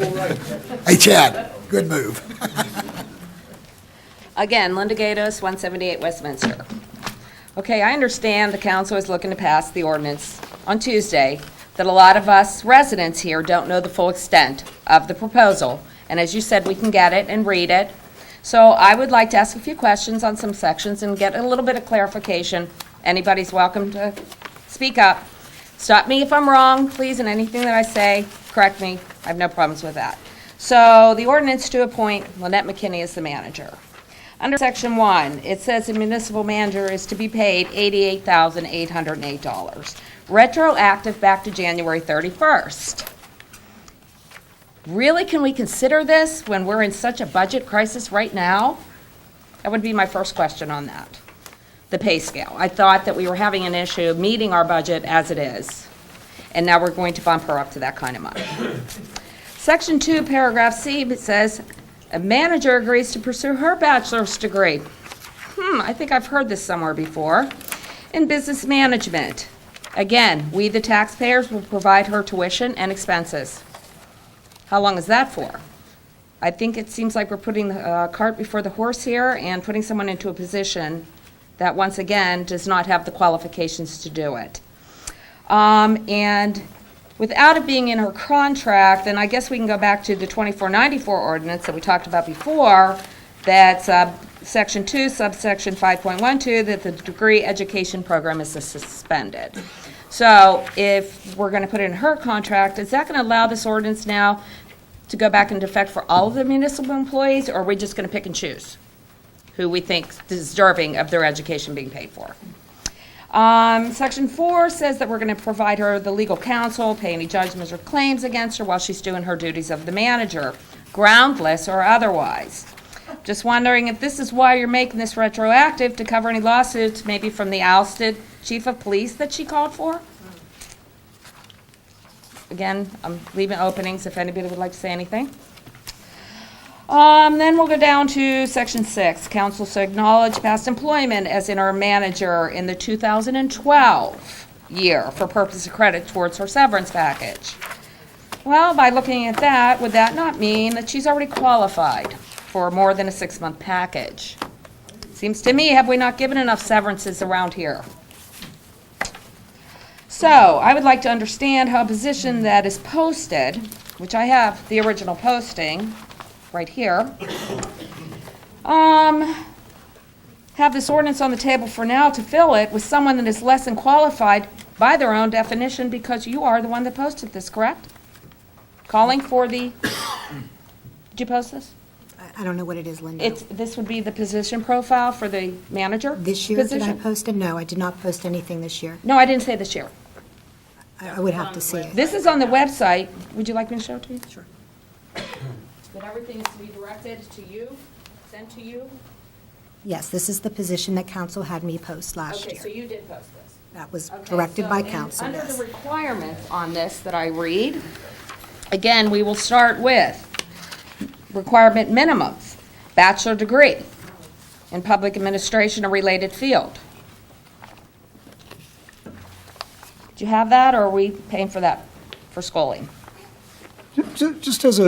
Hey, Chad, good move. Again, Linda Gatos, 178 Westminster. Okay, I understand the council is looking to pass the ordinance on Tuesday, that a lot of us residents here don't know the full extent of the proposal. And as you said, we can get it and read it. So I would like to ask a few questions on some sections and get a little bit of clarification. Anybody's welcome to speak up. Stop me if I'm wrong, please, and anything that I say, correct me. I have no problems with that. So the ordinance to appoint Lynette McKinney as the manager. Under Section 1, it says the municipal manager is to be paid $88,808, retroactive back to January 31st. Really, can we consider this when we're in such a budget crisis right now? That would be my first question on that. The pay scale. I thought that we were having an issue meeting our budget as it is, and now we're going to bump her up to that kind of money. Section 2, paragraph C, it says, a manager agrees to pursue her bachelor's degree. I think I've heard this somewhere before. In business management. Again, we, the taxpayers, will provide her tuition and expenses. How long is that for? I think it seems like we're putting the cart before the horse here and putting someone into a position that, once again, does not have the qualifications to do it. And without it being in her contract, then I guess we can go back to the 2494 ordinance that we talked about before, that's Section 2, subsection 5.12, that the degree education program is suspended. So if we're going to put it in her contract, is that going to allow this ordinance now to go back into effect for all of the municipal employees, or are we just going to pick and choose who we think is deserving of their education being paid for? Section 4 says that we're going to provide her the legal counsel, pay any judgments or claims against her while she's doing her duties of the manager, groundless or otherwise. Just wondering if this is why you're making this retroactive to cover any lawsuits, maybe from the ousted chief of police that she called for? Again, I'm leaving openings if anybody would like to say anything. Then we'll go down to Section 6. Council to acknowledge past employment as interim manager in the 2012 year for purpose of credit towards her severance package. Well, by looking at that, would that not mean that she's already qualified for more than a 6-month package? Seems to me, have we not given enough severances around here? So, I would like to understand how a position that is posted, which I have the original posting right here, have this ordinance on the table for now to fill it with someone that is less than qualified by their own definition, because you are the one that posted this, correct? Calling for the, did you post this? I don't know what it is, Linda. This would be the position profile for the manager This year, position? did I post it? No, I did not post anything this year. No, I didn't say this year. I would have to see it. This is on the website. Would you like me to show it to you? Sure. That everything is to be directed to you, sent to you? Yes, this is the position that council had me post last Okay, year. so you did post this. That was Okay, directed so by council, Under yes. the requirements on this that I read, again, we will start with requirement minimums, bachelor degree in public administration or related field. Do you have that, or are we paying for that for schooling? Just as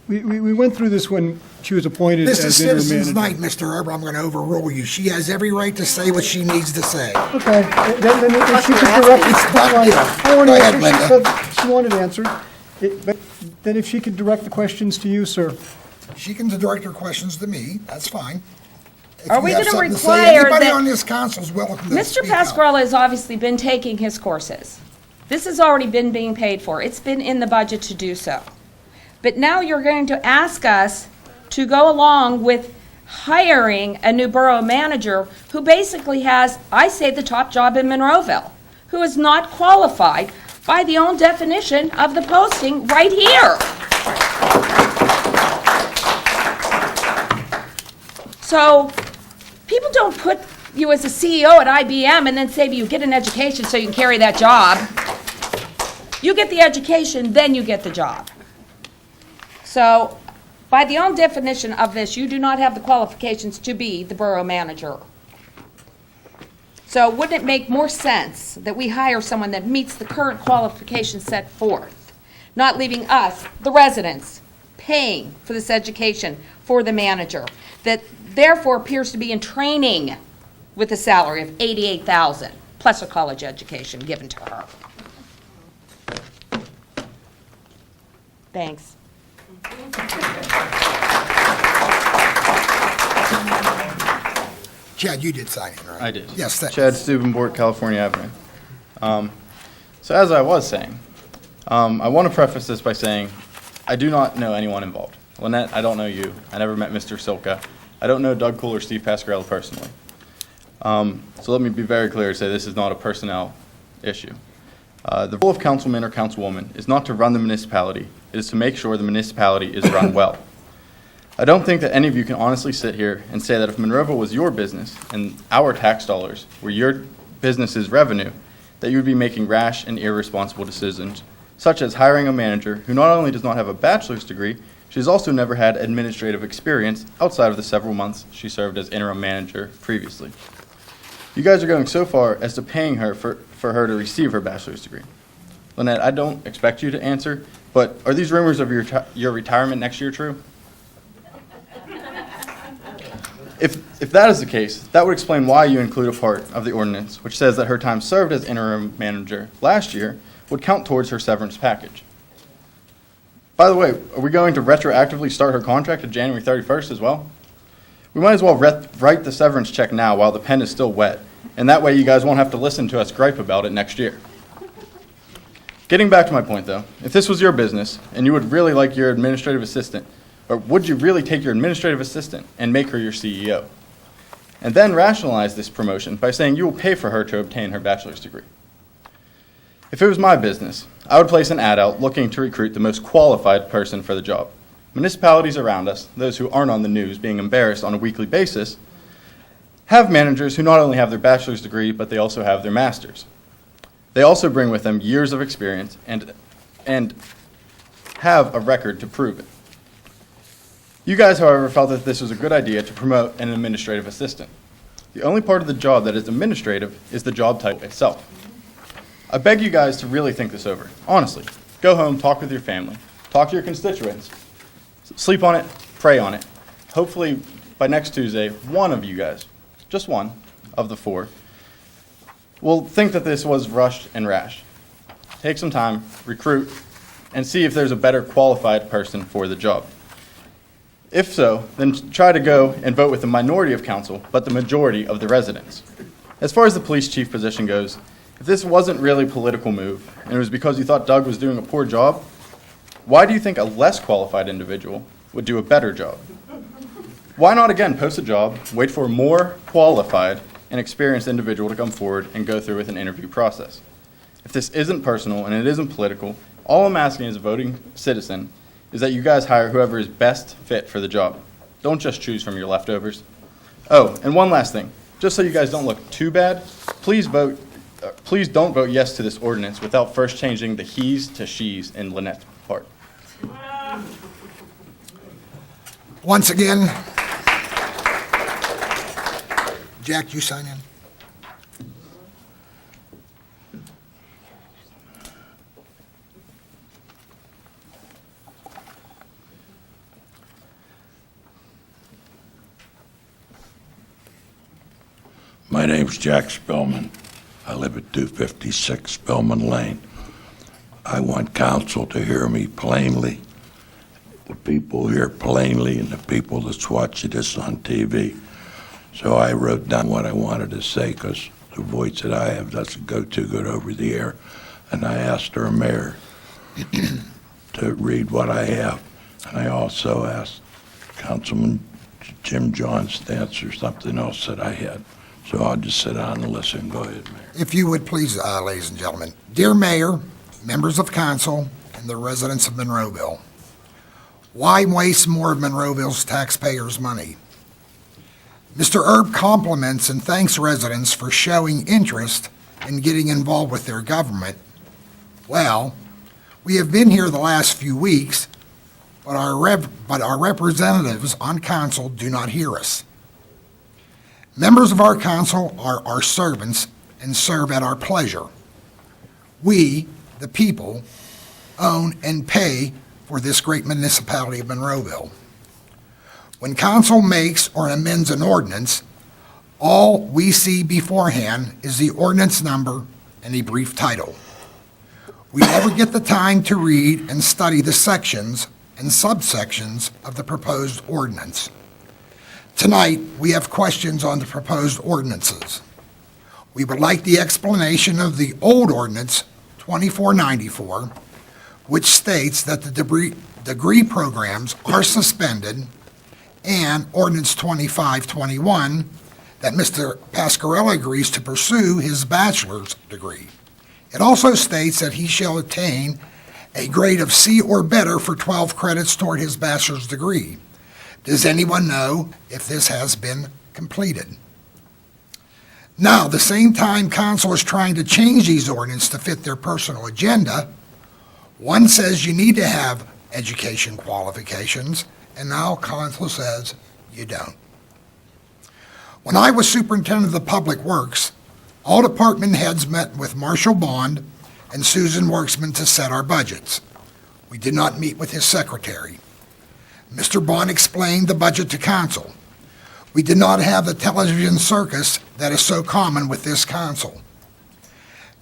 we went through this when she was appointed This is as interim Citizens manager. Night, Mr. Erb. I'm going to overrule you. She has every right to say what she needs to say. Okay, then if she could direct, I want to Go ahead, answer, Linda. she said she wanted answered. But then if she could direct the questions to you, sir. She can direct her questions to me. That's fine. If Are you we have going to something say, require anybody that- on this council is welcome to Mr. speak up. Pasquarella has obviously been taking his courses. This has already been being paid for. It's been in the budget to do so. But now you're going to ask us to go along with hiring a new borough manager who basically has, I say, the top job in Monroeville, who is not qualified by the own definition of the posting right here. So people don't put you as a CEO at IBM and then say to you, get an education so you can carry that job. You get the education, then you get the job. So by the own definition of this, you do not have the qualifications to be the borough manager. So wouldn't it make more sense that we hire someone that meets the current qualifications set forth, not leaving us, the residents, paying for this education for the manager, that therefore appears to be in training with a salary of $88,000 plus a college education given to her? Thanks. Chad, you did sign in, right? I did. Yes, thanks. Chad Steubenbort, California Avenue. So as I was saying, I want to preface this by saying I do not know anyone involved. Lynette, I don't know you. I never met Mr. Silka. I don't know Doug Cool or Steve Pasquarella personally. So let me be very clear to say this is not a personnel issue. The role of councilman or councilwoman is not to run the municipality. It is to make sure the municipality is run well. I don't think that any of you can honestly sit here and say that if Monroeville was your business and our tax dollars were your business's revenue, that you would be making rash and irresponsible decisions, such as hiring a manager who not only does not have a bachelor's degree, she has also never had administrative experience outside of the several months she served as interim manager previously. You guys are going so far as to paying her for her to receive her bachelor's degree. Lynette, I don't expect you to answer, but are these rumors of your retirement next year true? If that is the case, that would explain why you include a part of the ordinance which says that her time served as interim manager last year would count towards her severance package. By the way, are we going to retroactively start her contract at January 31st as well? We might as well write the severance check now while the pen is still wet, and that way you guys won't have to listen to us gripe about it next year. Getting back to my point though, if this was your business and you would really like your administrative assistant, or would you really take your administrative assistant and make her your CEO? And then rationalize this promotion by saying you will pay for her to obtain her bachelor's degree. If it was my business, I would place an ad out looking to recruit the most qualified person for the job. Municipalities around us, those who aren't on the news being embarrassed on a weekly basis, have managers who not only have their bachelor's degree, but they also have their master's. They also bring with them years of experience and have a record to prove it. You guys, however, felt that this was a good idea to promote an administrative assistant. The only part of the job that is administrative is the job title itself. I beg you guys to really think this over. Honestly, go home, talk with your family, talk to your constituents, sleep on it, pray on it. Hopefully, by next Tuesday, one of you guys, just one of the four, will think that this was rushed and rash. Take some time, recruit, and see if there's a better qualified person for the job. If so, then try to go and vote with the minority of council, but the majority of the residents. As far as the police chief position goes, if this wasn't really a political move, and it was because you thought Doug was doing a poor job, why do you think a less qualified individual would do a better job? Why not again post a job, wait for a more qualified and experienced individual to come forward and go through with an interview process? If this isn't personal and it isn't political, all I'm asking as a voting citizen is that you guys hire whoever is best fit for the job. Don't just choose from your leftovers. Oh, and one last thing. Just so you guys don't look too bad, please don't vote yes to this ordinance without first changing the he's to she's in Lynette's part. Once again, Jack, you sign in. My name's Jack Spillman. I live at 256 Spillman Lane. I want council to hear me plainly, the people hear plainly, and the people that's watching this on TV. So I wrote down what I wanted to say because the voice that I have doesn't go too good over the air. And I asked our mayor to read what I have. And I also asked Councilman Jim Johns to answer something else that I had. So I'll just sit down and listen. Go ahead, Mayor. If you would please, ladies and gentlemen. Dear Mayor, members of council, and the residents of Monroeville, why waste more of Monroeville's taxpayers' money? Mr. Erb compliments and thanks residents for showing interest in getting involved with their government. Well, we have been here the last few weeks, but our representatives on council do not hear us. Members of our council are our servants and serve at our pleasure. We, the people, own and pay for this great municipality of Monroeville. When council makes or amends an ordinance, all we see beforehand is the ordinance number and a brief title. We never get the time to read and study the sections and subsections of the proposed ordinance. Tonight, we have questions on the proposed ordinances. We would like the explanation of the old ordinance 2494, which states that the degree programs are suspended, and ordinance 2521, that Mr. Pasquarelli agrees to pursue his bachelor's degree. It also states that he shall attain a grade of C or better for 12 credits toward his bachelor's degree. Does anyone know if this has been completed? Now, the same time council is trying to change these ordinances to fit their personal agenda, one says you need to have education qualifications, and now council says you don't. When I was superintendent of the Public Works, all department heads met with Marshall Bond and Susan Worksman to set our budgets. We did not meet with his secretary. Mr. Bond explained the budget to council. We did not have the television circus that is so common with this council.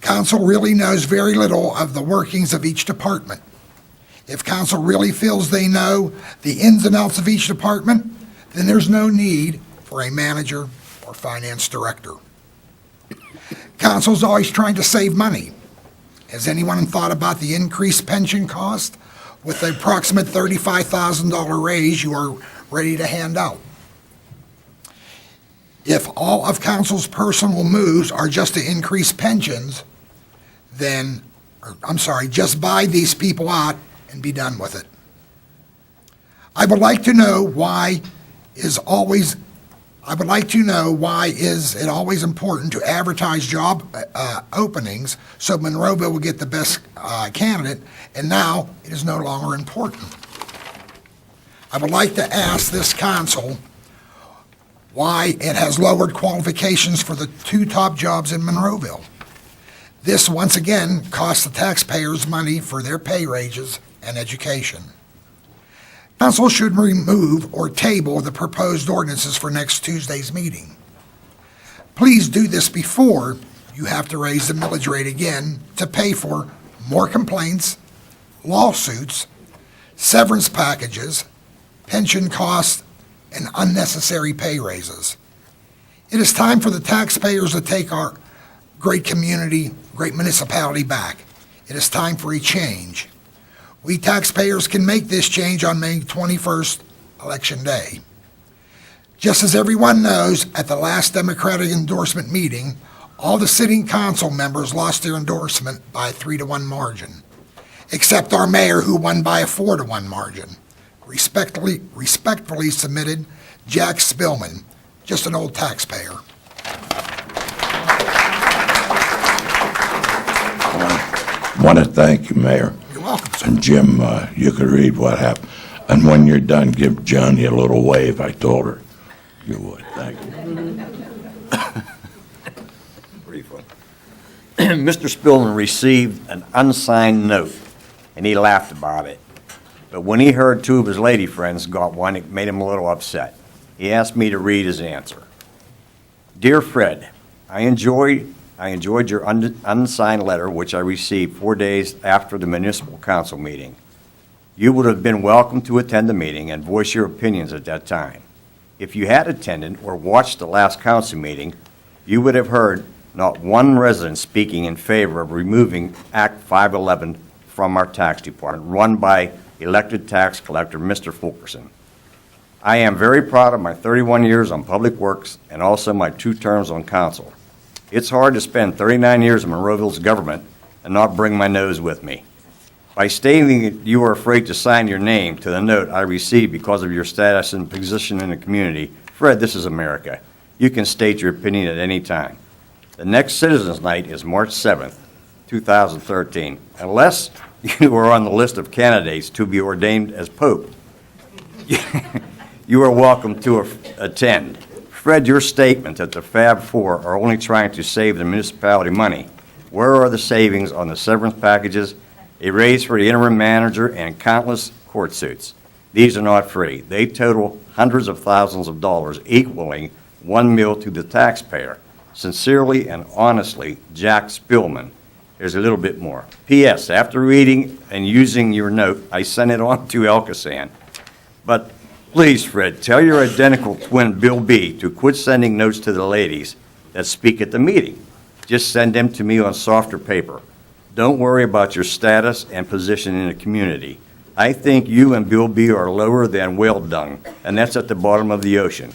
Council really knows very little of the workings of each department. If council really feels they know the ins and outs of each department, then there's no need for a manager or finance director. Council's always trying to save money. Has anyone thought about the increased pension cost with the approximate $35,000 raise you are ready to hand out? If all of council's personal moves are just to increase pensions, then, just buy these people out and be done with it. I would like to know why is it always important to advertise job openings so Monroeville will get the best candidate, and now it is no longer important. I would like to ask this council why it has lowered qualifications for the 2 top jobs in Monroeville. This, once again, costs the taxpayers money for their pay raises and education. Council should remove or table the proposed ordinances for next Tuesday's meeting. Please do this before you have to raise the millage rate again to pay for more complaints, lawsuits, severance packages, pension costs, and unnecessary pay raises. It is time for the taxpayers to take our great community, great municipality back. It is time for a change. We taxpayers can make this change on May 21st, Election Day. Just as everyone knows, at the last Democratic endorsement meeting, all the sitting council members lost their endorsement by a 3-to-1 margin, except our mayor, who won by a 4-to-1 margin. Respectfully submitted, Jack Spillman, just an old taxpayer. I want to thank you, Mayor. You're welcome, sir. And Jim, you could read what happened. And when you're done, give Johnny a little wave. I told her you would. Thank you. Brief one. Mr. Spillman received an unsigned note, and he laughed about it. But when he heard 2 of his lady friends got one, it made him a little upset. He asked me to read his answer. Dear Fred, I enjoyed your unsigned letter, which I received 4 days after the municipal council meeting. You would have been welcome to attend the meeting and voice your opinions at that time. If you had attended or watched the last council meeting, you would have heard not one resident speaking in favor of removing Act 511 from our tax department, run by elected tax collector Mr. Fulkerson. I am very proud of my 31 years on public works and also my 2 terms on council. It's hard to spend 39 years in Monroeville's government and not bring my nose with me. By stating that you are afraid to sign your name to the note I received because of your status and position in the community, Fred, this is America. You can state your opinion at any time. The next Citizens Night is March 7th, 2013. Unless you are on the list of candidates to be ordained as Pope, you are welcome to attend. Fred, your statement that the Fab Four are only trying to save the municipality money. Where are the savings on the severance packages, a raise for the interim manager, and countless court suits? These are not free. They total hundreds of thousands of dollars, equaling $1 million to the taxpayer. Sincerely and honestly, Jack Spillman. There's a little bit more. P.S. After reading and using your note, I sent it on to Elkasan. But please, Fred, tell your identical twin, Bill B., to quit sending notes to the ladies that speak at the meeting. Just send them to me on softer paper. Don't worry about your status and position in the community. I think you and Bill B. are lower than whale dung, and that's at the bottom of the ocean.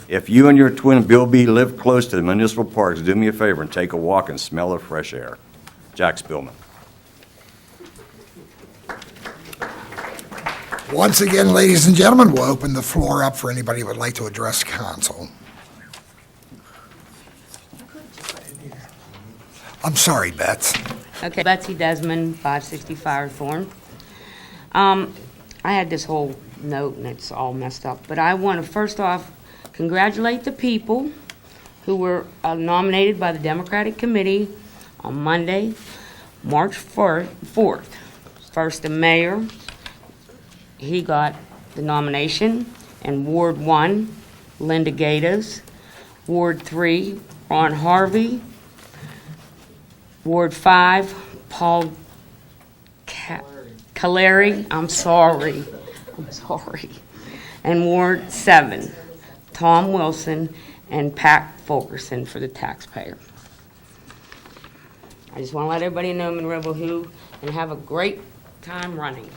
If you and your twin, Bill B., live close to the municipal parks, do me a favor and take a walk and smell the fresh air. Jack Spillman. Once again, ladies and gentlemen, we'll open the floor up for anybody who would like to address council. I'm sorry, Bets. Okay, Betsy Desmond, 560 Firethorn. I had this whole note and it's all messed up, but I want to first off congratulate the people who were nominated by the Democratic Committee on Monday, March 4th. First, the mayor, he got the nomination, and Ward 1, Linda, Ward 3, Ron Harvey, Ward 5, Paul Caleri, I'm sorry. And Ward 7, Tom Wilson and Pat Fulkerson for the taxpayer. I just want to let everybody know Monroeville who, and have a great time running.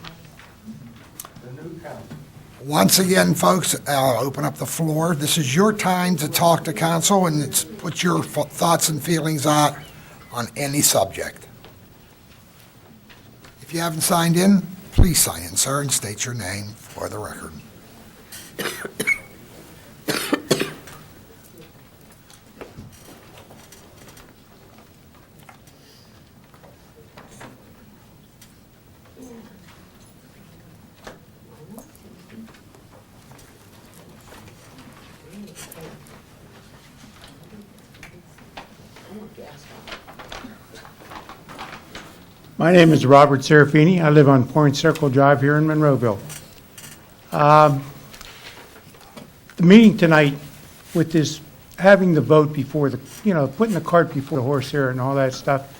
Once again, folks, I'll open up the floor. This is your time to talk to council and put your thoughts and feelings out on any subject. If you haven't signed in, please sign in, sir, and state your name for the record. My name is Robert Serafini. I live on Point Circle Drive here in Monroeville. The meeting tonight with this, having the vote before the, putting the cart before the horse here and all that stuff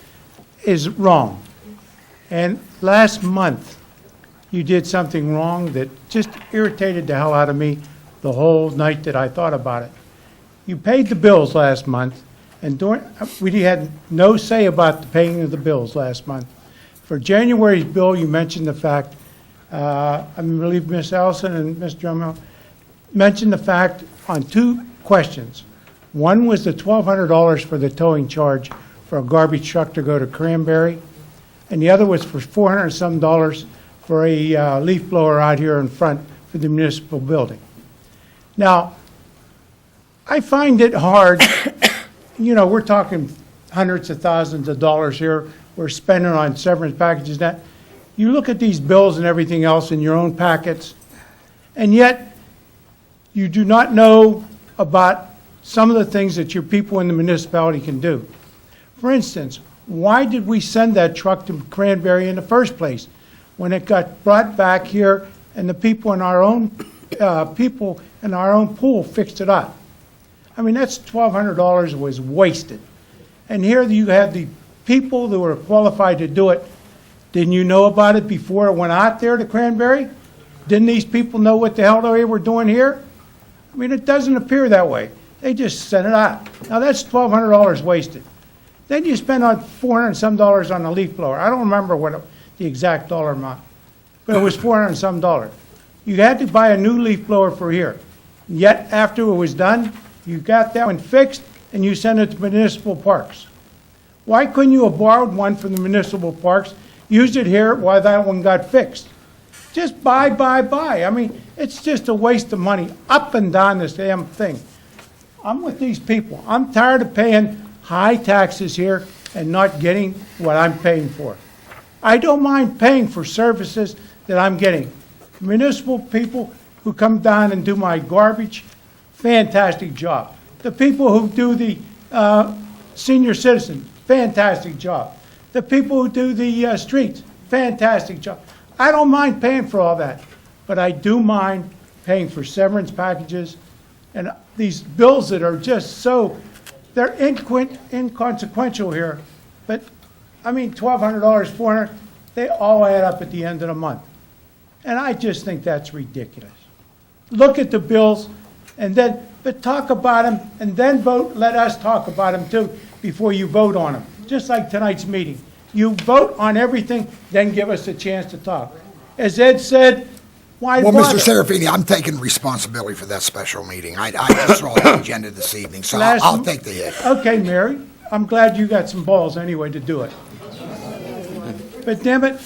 is wrong. And last month, you did something wrong that just irritated the hell out of me the whole night that I thought about it. You paid the bills last month, and we had no say about the paying of the bills last month. For January's bill, you mentioned the fact, I believe Ms. Allison and Ms. Drummond mentioned the fact on two questions. One was the $1,200 for the towing charge for a garbage truck to go to Cranberry, and the other was for $400 and some for a leaf blower out here in front for the municipal building. Now, I find it hard, we're talking hundreds of thousands of dollars here we're spending on severance packages. That you look at these bills and everything else in your own packets, and yet you do not know about some of the things that your people in the municipality can do. For instance, why did we send that truck to Cranberry in the first place when it got brought back here and the people in our own pool fixed it up? I mean, that's $1,200 was wasted. And here you have the people that were qualified to do it. Didn't you know about it before it went out there to Cranberry? Didn't these people know what the hell they were doing here? I mean, it doesn't appear that way. They just sent it out. Now, that's $1,200 wasted. Then you spend on $400 and some on the leaf blower. I don't remember what the exact dollar amount, but it was $400 and some. You had to buy a new leaf blower for here. Yet, after it was done, you got that one fixed and you sent it to municipal parks. Why couldn't you have borrowed one from the municipal parks, used it here while that one got fixed? Just buy. I mean, it's just a waste of money up and down this damn thing. I'm with these people. I'm tired of paying high taxes here and not getting what I'm paying for. I don't mind paying for services that I'm getting. Municipal people who come down and do my garbage, fantastic job. The people who do the senior citizen, fantastic job. The people who do the streets, fantastic job. I don't mind paying for all that, but I do mind paying for severance packages and these bills that are just so, they're inconsequential here. But, I mean, $1,200, $400, they all add up at the end of the month. And I just think that's ridiculous. Look at the bills and then, but talk about them and then vote, let us talk about them too before you vote on them. Just like tonight's meeting. You vote on everything, then give us a chance to talk. As Ed said, why Well, bother? Mr. Serafini, I'm taking responsibility for that special meeting. I just saw the agenda this evening, so I'll take the hit. Okay, Mary, I'm glad you got some balls anyway to do it. But damn it,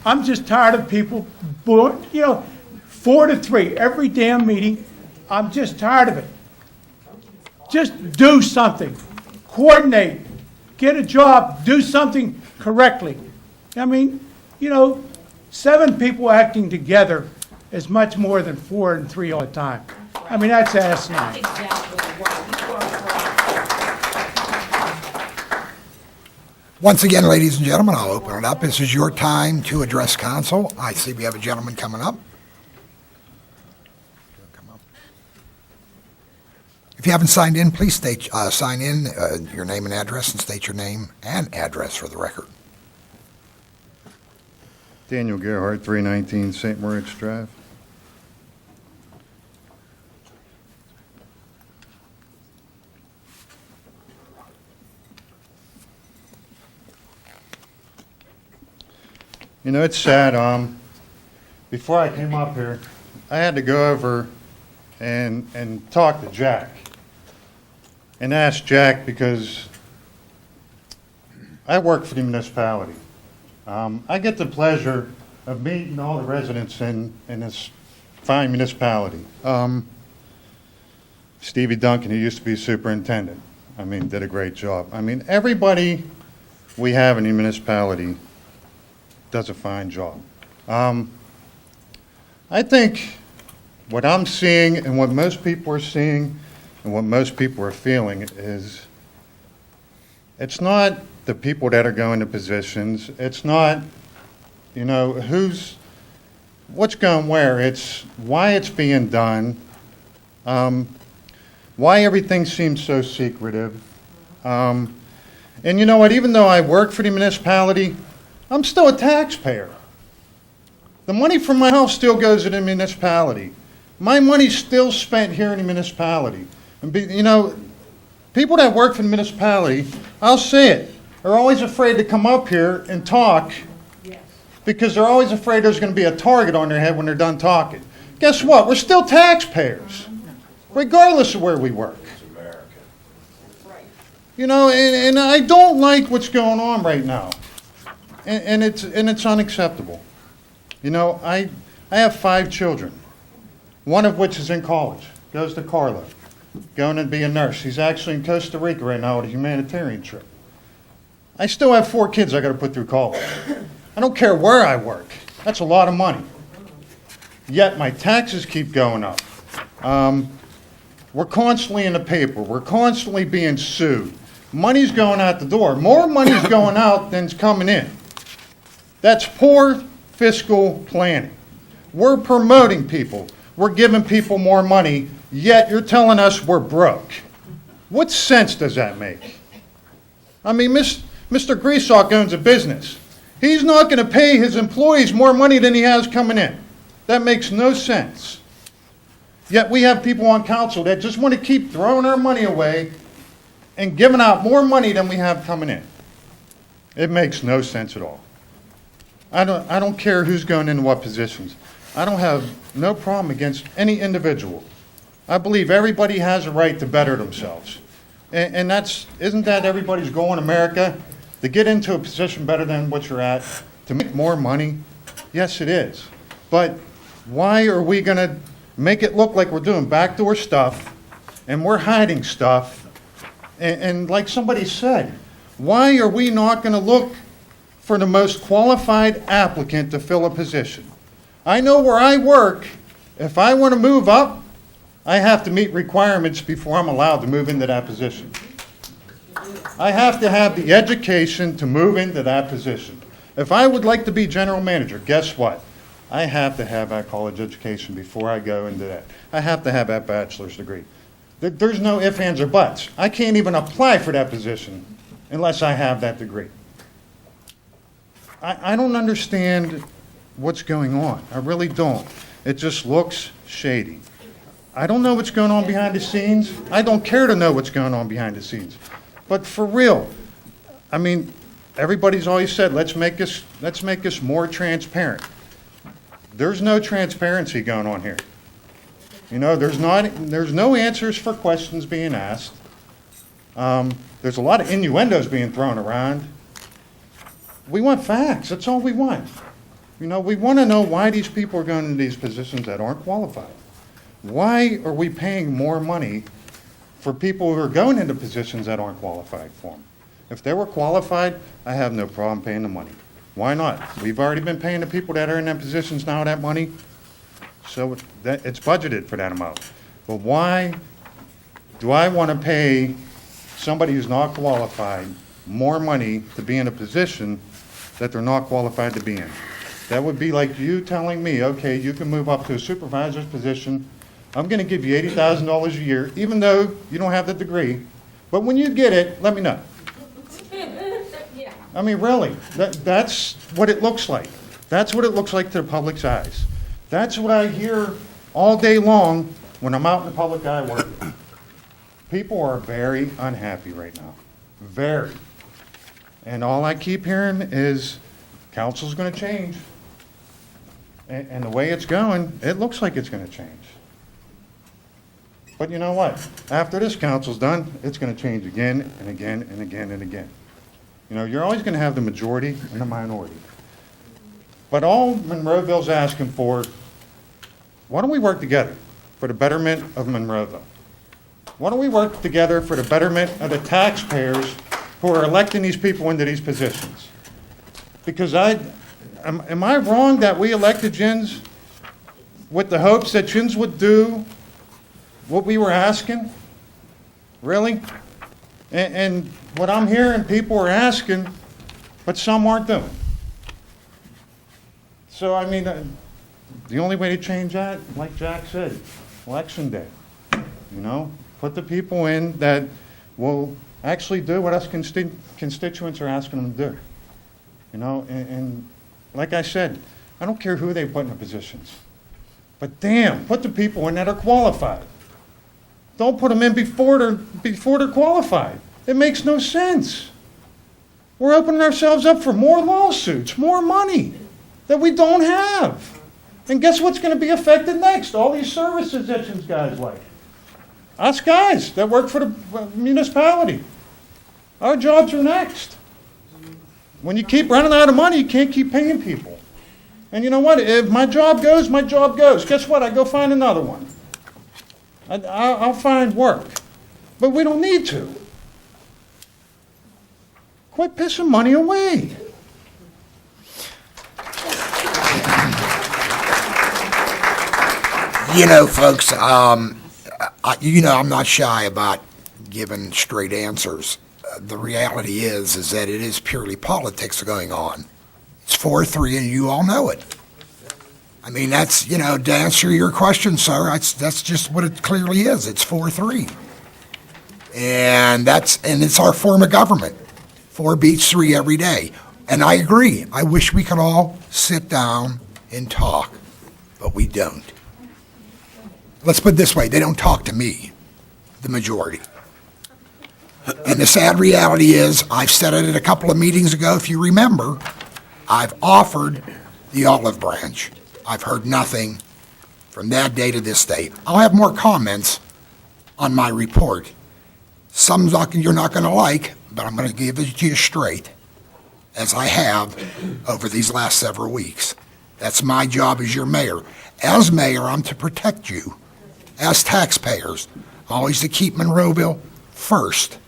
I'm just tired of people, 4 to 3, every damn meeting. I'm just tired of it. Just do something. Coordinate. Get a job. Do something correctly. I mean, 7 people acting together is much more than 4 and 3 all the time. I mean, that's asinine. Once again, ladies and gentlemen, I'll open it up. This is your time to address council. I see we have a gentleman coming up. If you haven't signed in, please sign in your name and address and state your name and address for the record. Daniel Gerhardt, 319 St. Moritz Drive. You know, it's sad. Before I came up here, I had to go over and talk to Jack and ask Jack because I work for the municipality. I get the pleasure of meeting all the residents in this fine municipality. Stevie Duncan, who used to be superintendent, did a great job. Everybody we have in the municipality does a fine job. I think what I'm seeing and what most people are seeing and what most people are feeling is it's not the people that are going to positions. It's not, what's going where. It's why it's being done, why everything seems so secretive. And you know what? Even though I work for the municipality, I'm still a taxpayer. The money from my house still goes to the municipality. My money's still spent here in the municipality. And people that work for the municipality, I'll say it, are always afraid to come up here and talk because they're always afraid there's going to be a target on their head when they're done talking. Guess what? We're still taxpayers, regardless of where we work. And I don't like what's going on right now. And it's unacceptable. I have 5 children, one of which is in college, goes to Carlo, going to be a nurse. He's actually in Costa Rica right now on a humanitarian trip. I still have 4 kids I got to put through college. I don't care where I work. That's a lot of money. Yet my taxes keep going up. We're constantly in the paper. We're constantly being sued. Money's going out the door. More money's going out than's coming in. That's poor fiscal planning. We're promoting people. We're giving people more money, yet you're telling us we're broke. What sense does that make? Mr. Griesok owns a business. He's not going to pay his employees more money than he has coming in. That makes no sense. Yet we have people on council that just want to keep throwing our money away and giving out more money than we have coming in. It makes no sense at all. I don't care who's going into what positions. I don't have no problem against any individual. I believe everybody has a right to better themselves. And isn't that everybody's goal in America? To get into a position better than what you're at, to make more money? Yes, it is. But why are we going to make it look like we're doing backdoor stuff and we're hiding stuff? And like somebody said, why are we not going to look for the most qualified applicant to fill a position? I know where I work, if I want to move up, I have to meet requirements before I'm allowed to move into that position. I have to have the education to move into that position. If I would like to be general manager, guess what? I have to have that college education before I go into that. I have to have that bachelor's degree. There's no ifs, ands, or buts. I can't even apply for that position unless I have that degree. I don't understand what's going on. I really don't. It just looks shady. I don't know what's going on behind the scenes. I don't care to know what's going on behind the scenes. But for real, everybody's always said, let's make this more transparent. There's no transparency going on here. There's no answers for questions being asked. There's a lot of innuendos being thrown around. We want facts. That's all we want. We want to know why these people are going into these positions that aren't qualified. Why are we paying more money for people who are going into positions that aren't qualified for them? If they were qualified, I have no problem paying the money. Why not? We've already been paying the people that are in them positions now that money, so it's budgeted for that amount. But why do I want to pay somebody who's not qualified more money to be in a position that they're not qualified to be in? That would be like you telling me, okay, you can move up to a supervisor's position I'm going to give you $80,000 a year, even though you don't have the degree. But when you get it, let me know. I mean, really, that's what it looks like. That's what it looks like to the public's eyes. That's what I hear all day long when I'm out in the public eye working. People are very unhappy right now. Very. And all I keep hearing is council's going to change. And the way it's going, it looks like it's going to change. But you know what? After this council's done, it's going to change again and again and again and again. You know, you're always going to have the majority and the minority. But all Monroeville's asking for, why don't we work together for the betterment of Monroeville? Why don't we work together for the betterment of the taxpayers who are electing these people into these positions? Because am I wrong that we elected Jins with the hopes that Jins would do what we were asking? Really? And what I'm hearing, people are asking, but some aren't doing. So, I mean, the only way to change that, like Jack said, election day. You know, put the people in that will actually do what us constituents are asking them to do. You know, and like I said, I don't care who they put in the positions. But damn, put the people in that are qualified. Don't put them in before they're qualified. It makes no sense. We're opening ourselves up for more lawsuits, more money that we don't have. And guess what's going to be affected next? All these services that you guys like. Us guys that work for the municipality. Our jobs are next. When you keep running out of money, you can't keep paying people. And you know what? If my job goes, my job goes. Guess what? I go find another one. I'll find work. But we don't need to. Quit pissing money away. You know, folks, I'm not shy about giving straight answers. The reality is that it is purely politics going on. It's 4-3, and you all know it. I mean, that's, to answer your question, sir, that's just what it clearly is. It's 4-3. And it's our form of government. 4 beats 3 every day. And I agree. I wish we could all sit down and talk, but we don't. Let's put it this way, they don't talk to me, the majority. And the sad reality is, I've said it at a couple of meetings ago, if you remember, I've offered the olive branch. I've heard nothing from that day to this day. I'll have more comments on my report. Some you're not going to like, but I'm going to give it to you straight, as I have over these last several weeks. That's my job as your mayor. As mayor, I'm to protect you. As taxpayers, I'm always to keep Monroeville first,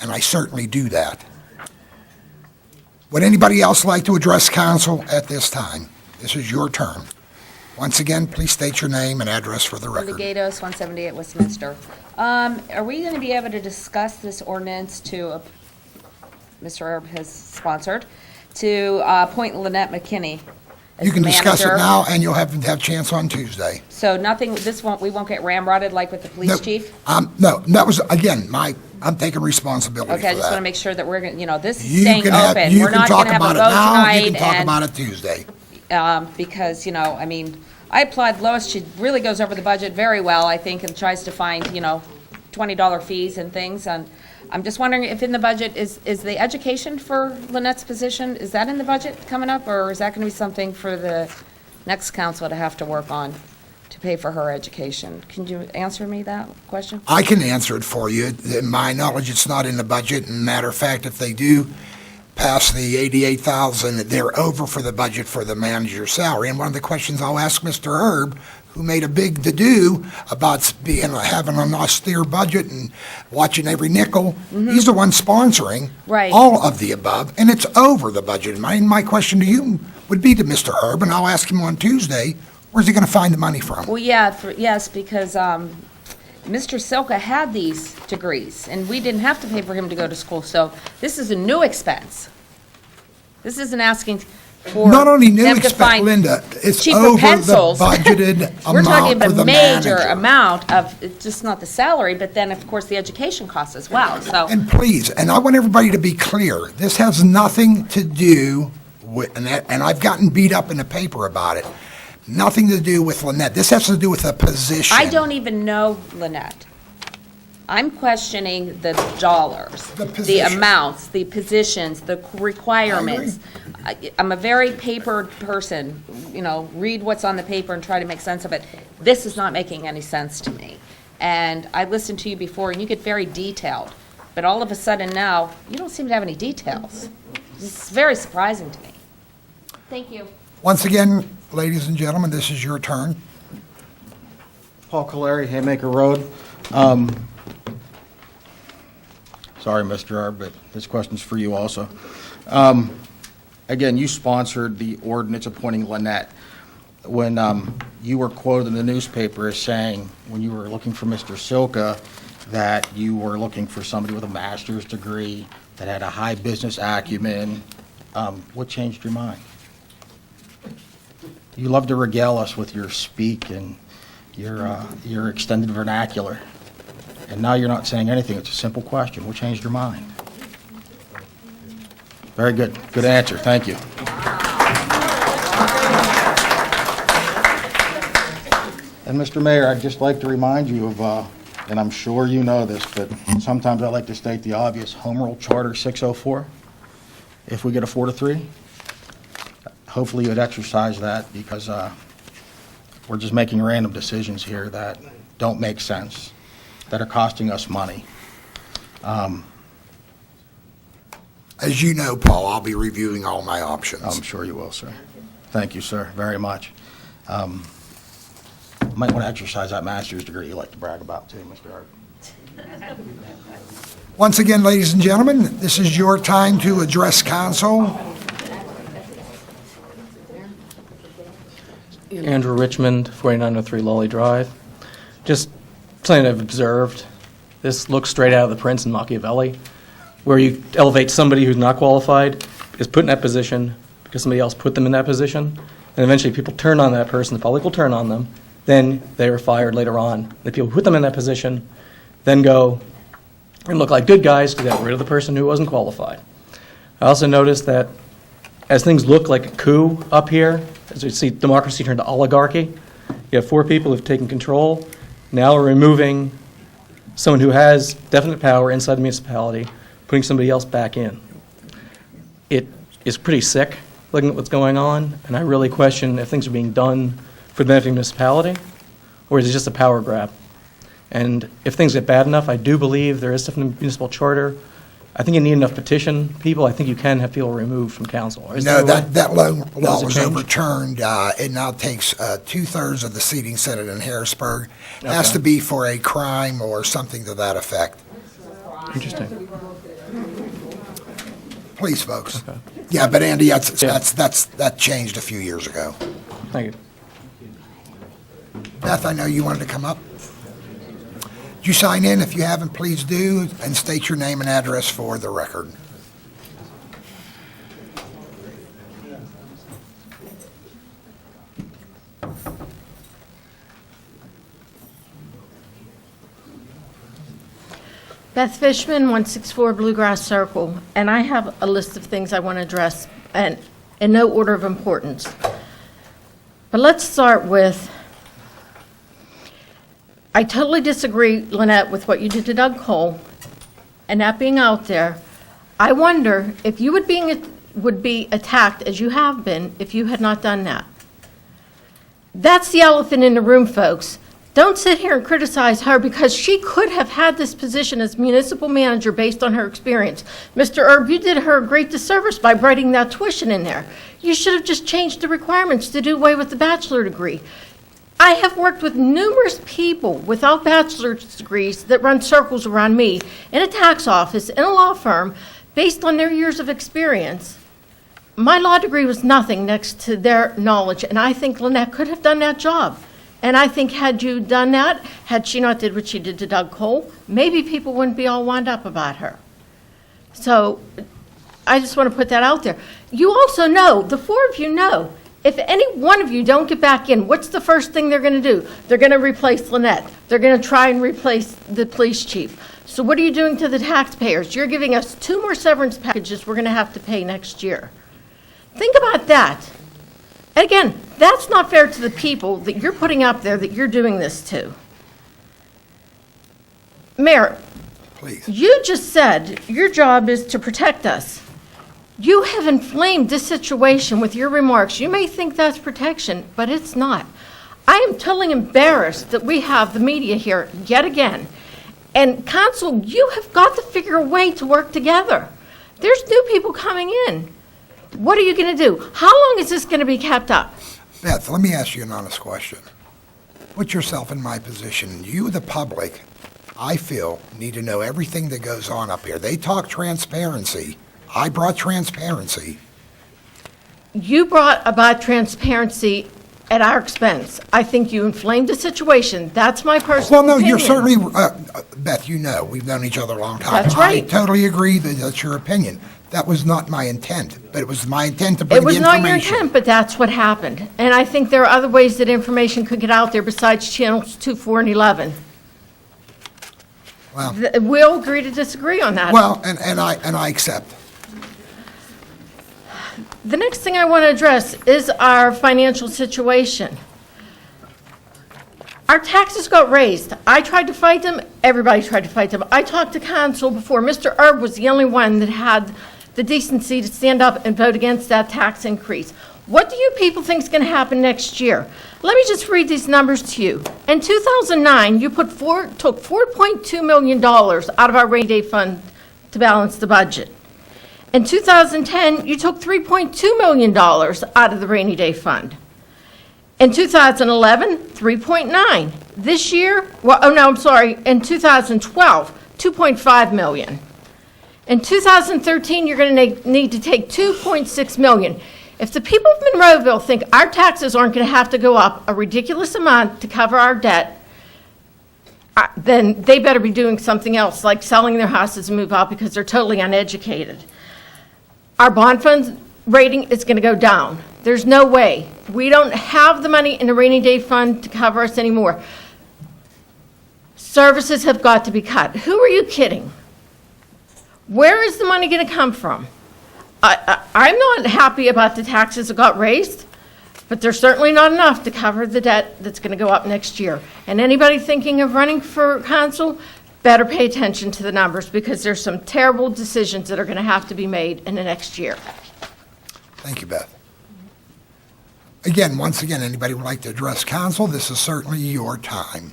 and I certainly do that. Would anybody else like to address council at this time? This is your turn. Once again, please state your name and address for the record. Linda Gatos, 178 Westminster. Are we going to be able to discuss this ordinance Mr. Erb has sponsored, to appoint Lynette McKinney as You can discuss it manager? now, and you'll have a chance on Tuesday. So nothing, we won't get ramrodded like with the police chief? No, that was, again, I'm taking resability for that. Okay, I just want to make sure that we're going to, this is You staying can have- open. you We're can not talk going to have a about vote it now, tonight. you can talk and- about it Tuesday. Because, I applaud Lois. She really goes over the budget very well, I think, and tries to find, $20 fees and things. And I'm just wondering if in the budget, is the education for Lynette's position, is that in the budget coming up? Or is that going to be something for the next council to have to work on to pay for her education? Can you answer me that question? I can answer it for you. In my knowledge, it's not in the budget. And matter of fact, if they do pass the $88,000, they're over for the budget for the manager's salary. And one of the questions I'll ask Mr. Erb, who made a big to-do about having an austere budget and watching every nickel, he's the one sponsoring all of the above, and it's over the budget. My question to you would be to Mr. Erb, and I'll ask him on Tuesday, where's he going to find the money from? Well, yes, because Mr. Silka had these degrees, and we didn't have to pay for him to go to school, so this is a new expense. This isn't asking for Not only new, them to expect, find Linda, it's cheaper over the pencils. budgeted We're talking amount for about the a major manager. amount of, it's just not the salary, but then, of course, the education costs as well, so. And please, and I want everybody to be clear, this has nothing to do with, and I've gotten beat up in the paper about it, nothing to do with Lynette. This has to do with the position. I don't even know Lynette. I'm questioning the dollars, the position. amounts, the positions, the requirements. I'm a very paper person, read what's on the paper and try to make sense of it. This is not making any sense to me. And I listened to you before, and you get very detailed. But all of a sudden now, you don't seem to have any details. It's very surprising to me. Thank you. Once again, ladies and gentlemen, this is your turn. Paul Caleri, Haymaker Road. Sorry, Mr. Erb, but this question's for you also. Again, you sponsored the ordinance appointing Lynette. When you were quoted in the newspaper as saying, when you were looking for Mr. Silka, that you were looking for somebody with a master's degree, that had a high business acumen, what changed your mind? You love to regale us with your speak and your extended vernacular. And now you're not saying anything. It's a simple question. What changed your mind? Very good. Good answer. Thank you. And Mr. Mayor, I'd just like to remind you of, and I'm sure you know this, but sometimes I like to state the obvious, Home Rule Charter 604. If we get a 4-3, hopefully you'd exercise that, because we're just making random decisions here that don't make sense, that are costing us money. As you know, Paul, I'll be reviewing all my options. I'm sure you will, sir. Thank you, sir, very much. Might want to exercise that master's degree you like to brag about, too, Mr. Hart. Once again, ladies and gentlemen, this is your time to address council. Andrew Richmond, 4903 Lolly Drive. Just something I've observed. This looks straight out of the Prince and Machiavelli, where you elevate somebody who's not qualified, is put in that position because somebody else put them in that position, and eventually people turn on that person, the public will turn on them, then they are fired later on. The people who put them in that position then go and look like good guys to get rid of the person who wasn't qualified. I also noticed that as things look like a coup up here, as we see democracy turn to oligarchy, you have 4 people who've taken control. Now we're removing someone who has definite power inside the municipality, putting somebody else back in. It is pretty sick looking at what's going on, and I really question if things are being done for the benefit of the municipality, or is it just a power grab? And if things get bad enough, I do believe there is stuff in the municipal charter. I think you need enough petition people. I think you can have people removed from council. No, that law was overturned. It now takes 2/3 of the seating Senate in Harrisburg. It has to be for a crime or something to that effect. Interesting. Please, folks. Okay. Yeah, but Andy, that changed a few years ago. Thank you. Beth, I know you wanted to come up. Did you sign in? If you haven't, please do, and state your name and address for the record. Beth Fishman, 164 Bluegrass Circle, and I have a list of things I want to address, and in no order of importance. But let's start with, I totally disagree, Lynette, with what you did to Doug Cole, and that being out there. I wonder if you would be attacked, as you have been, if you had not done that. That's the elephant in the room, folks. Don't sit here and criticize her, because she could have had this position as municipal manager based on her experience. Mr. Erb, you did her a great disservice by writing that tuition in there. You should have just changed the requirements to do away with the bachelor degree. I have worked with numerous people without bachelor's degrees that run circles around me in a tax office, in a law firm, based on their years of experience. My law degree was nothing next to their knowledge, and I think Lynette could have done that job. And I think had you done that, had she not did what she did to Doug Cole, maybe people wouldn't be all wound up about her. So I just want to put that out there. You also know, the four of you know, if any one of you don't get back in, what's the first thing they're going to do? They're going to replace Lynette. They're going to try and replace the police chief. So what are you doing to the taxpayers? You're giving us 2 more severance packages we're going to have to pay next year. Think about that. And again, that's not fair to the people that you're putting up there that you're doing this to. Mayor, please. You just said your job is to protect us. You have inflamed this situation with your remarks. You may think that's protection, but it's not. I am totally embarrassed that we have the media here yet again. And council, you have got to figure a way to work together. There's new people coming in. What are you going to do? How long is this going to be kept up? Beth, let me ask you an honest question. Put yourself in my position. You, the public, I feel, need to know everything that goes on up here. They talk transparency. I brought transparency. You brought about transparency at our expense. I think you inflamed the situation. That's my personal Well, no, you're opinion. certainly, Beth, you know, we've known each other a long time. That's right. I totally agree that that's your opinion. That was not my intent, but it was my intent to bring It the was information. not your intent, but that's what happened. And I think there are other ways that information could get out there besides channels 2, 4, and 11. Well, We'll agree to disagree on that. well, and I accept. The next thing I want to address is our financial situation. Our taxes got raised. I tried to fight them. Everybody tried to fight them. I talked to council before. Mr. Erb was the only one that had the decency to stand up and vote against that tax increase. What do you people think is going to happen next year? Let me just read these numbers to you. In 2009, you took $4.2 million out of our rainy day fund to balance the budget. In 2010, you took $3.2 million out of the rainy day fund. In 2011, 3.9. This year, in 2012, 2.5 million. In 2013, you're going to need to take 2.6 million. If the people of Monroeville think our taxes aren't going to have to go up a ridiculous amount to cover our debt, then they better be doing something else, like selling their houses and move out because they're totally uneducated. Our bond fund rating is going to go down. There's no way. We don't have the money in the rainy day fund to cover us anymore. Services have got to be cut. Who are you kidding? Where is the money going to come from? I'm not happy about the taxes that got raised, but they're certainly not enough to cover the debt that's going to go up next year. And anybody thinking of running for council, better pay attention to the numbers because there's some terrible decisions that are going to have to be made in the next year. Thank you, Beth. Again, once again, anybody would like to address council, this is certainly your time.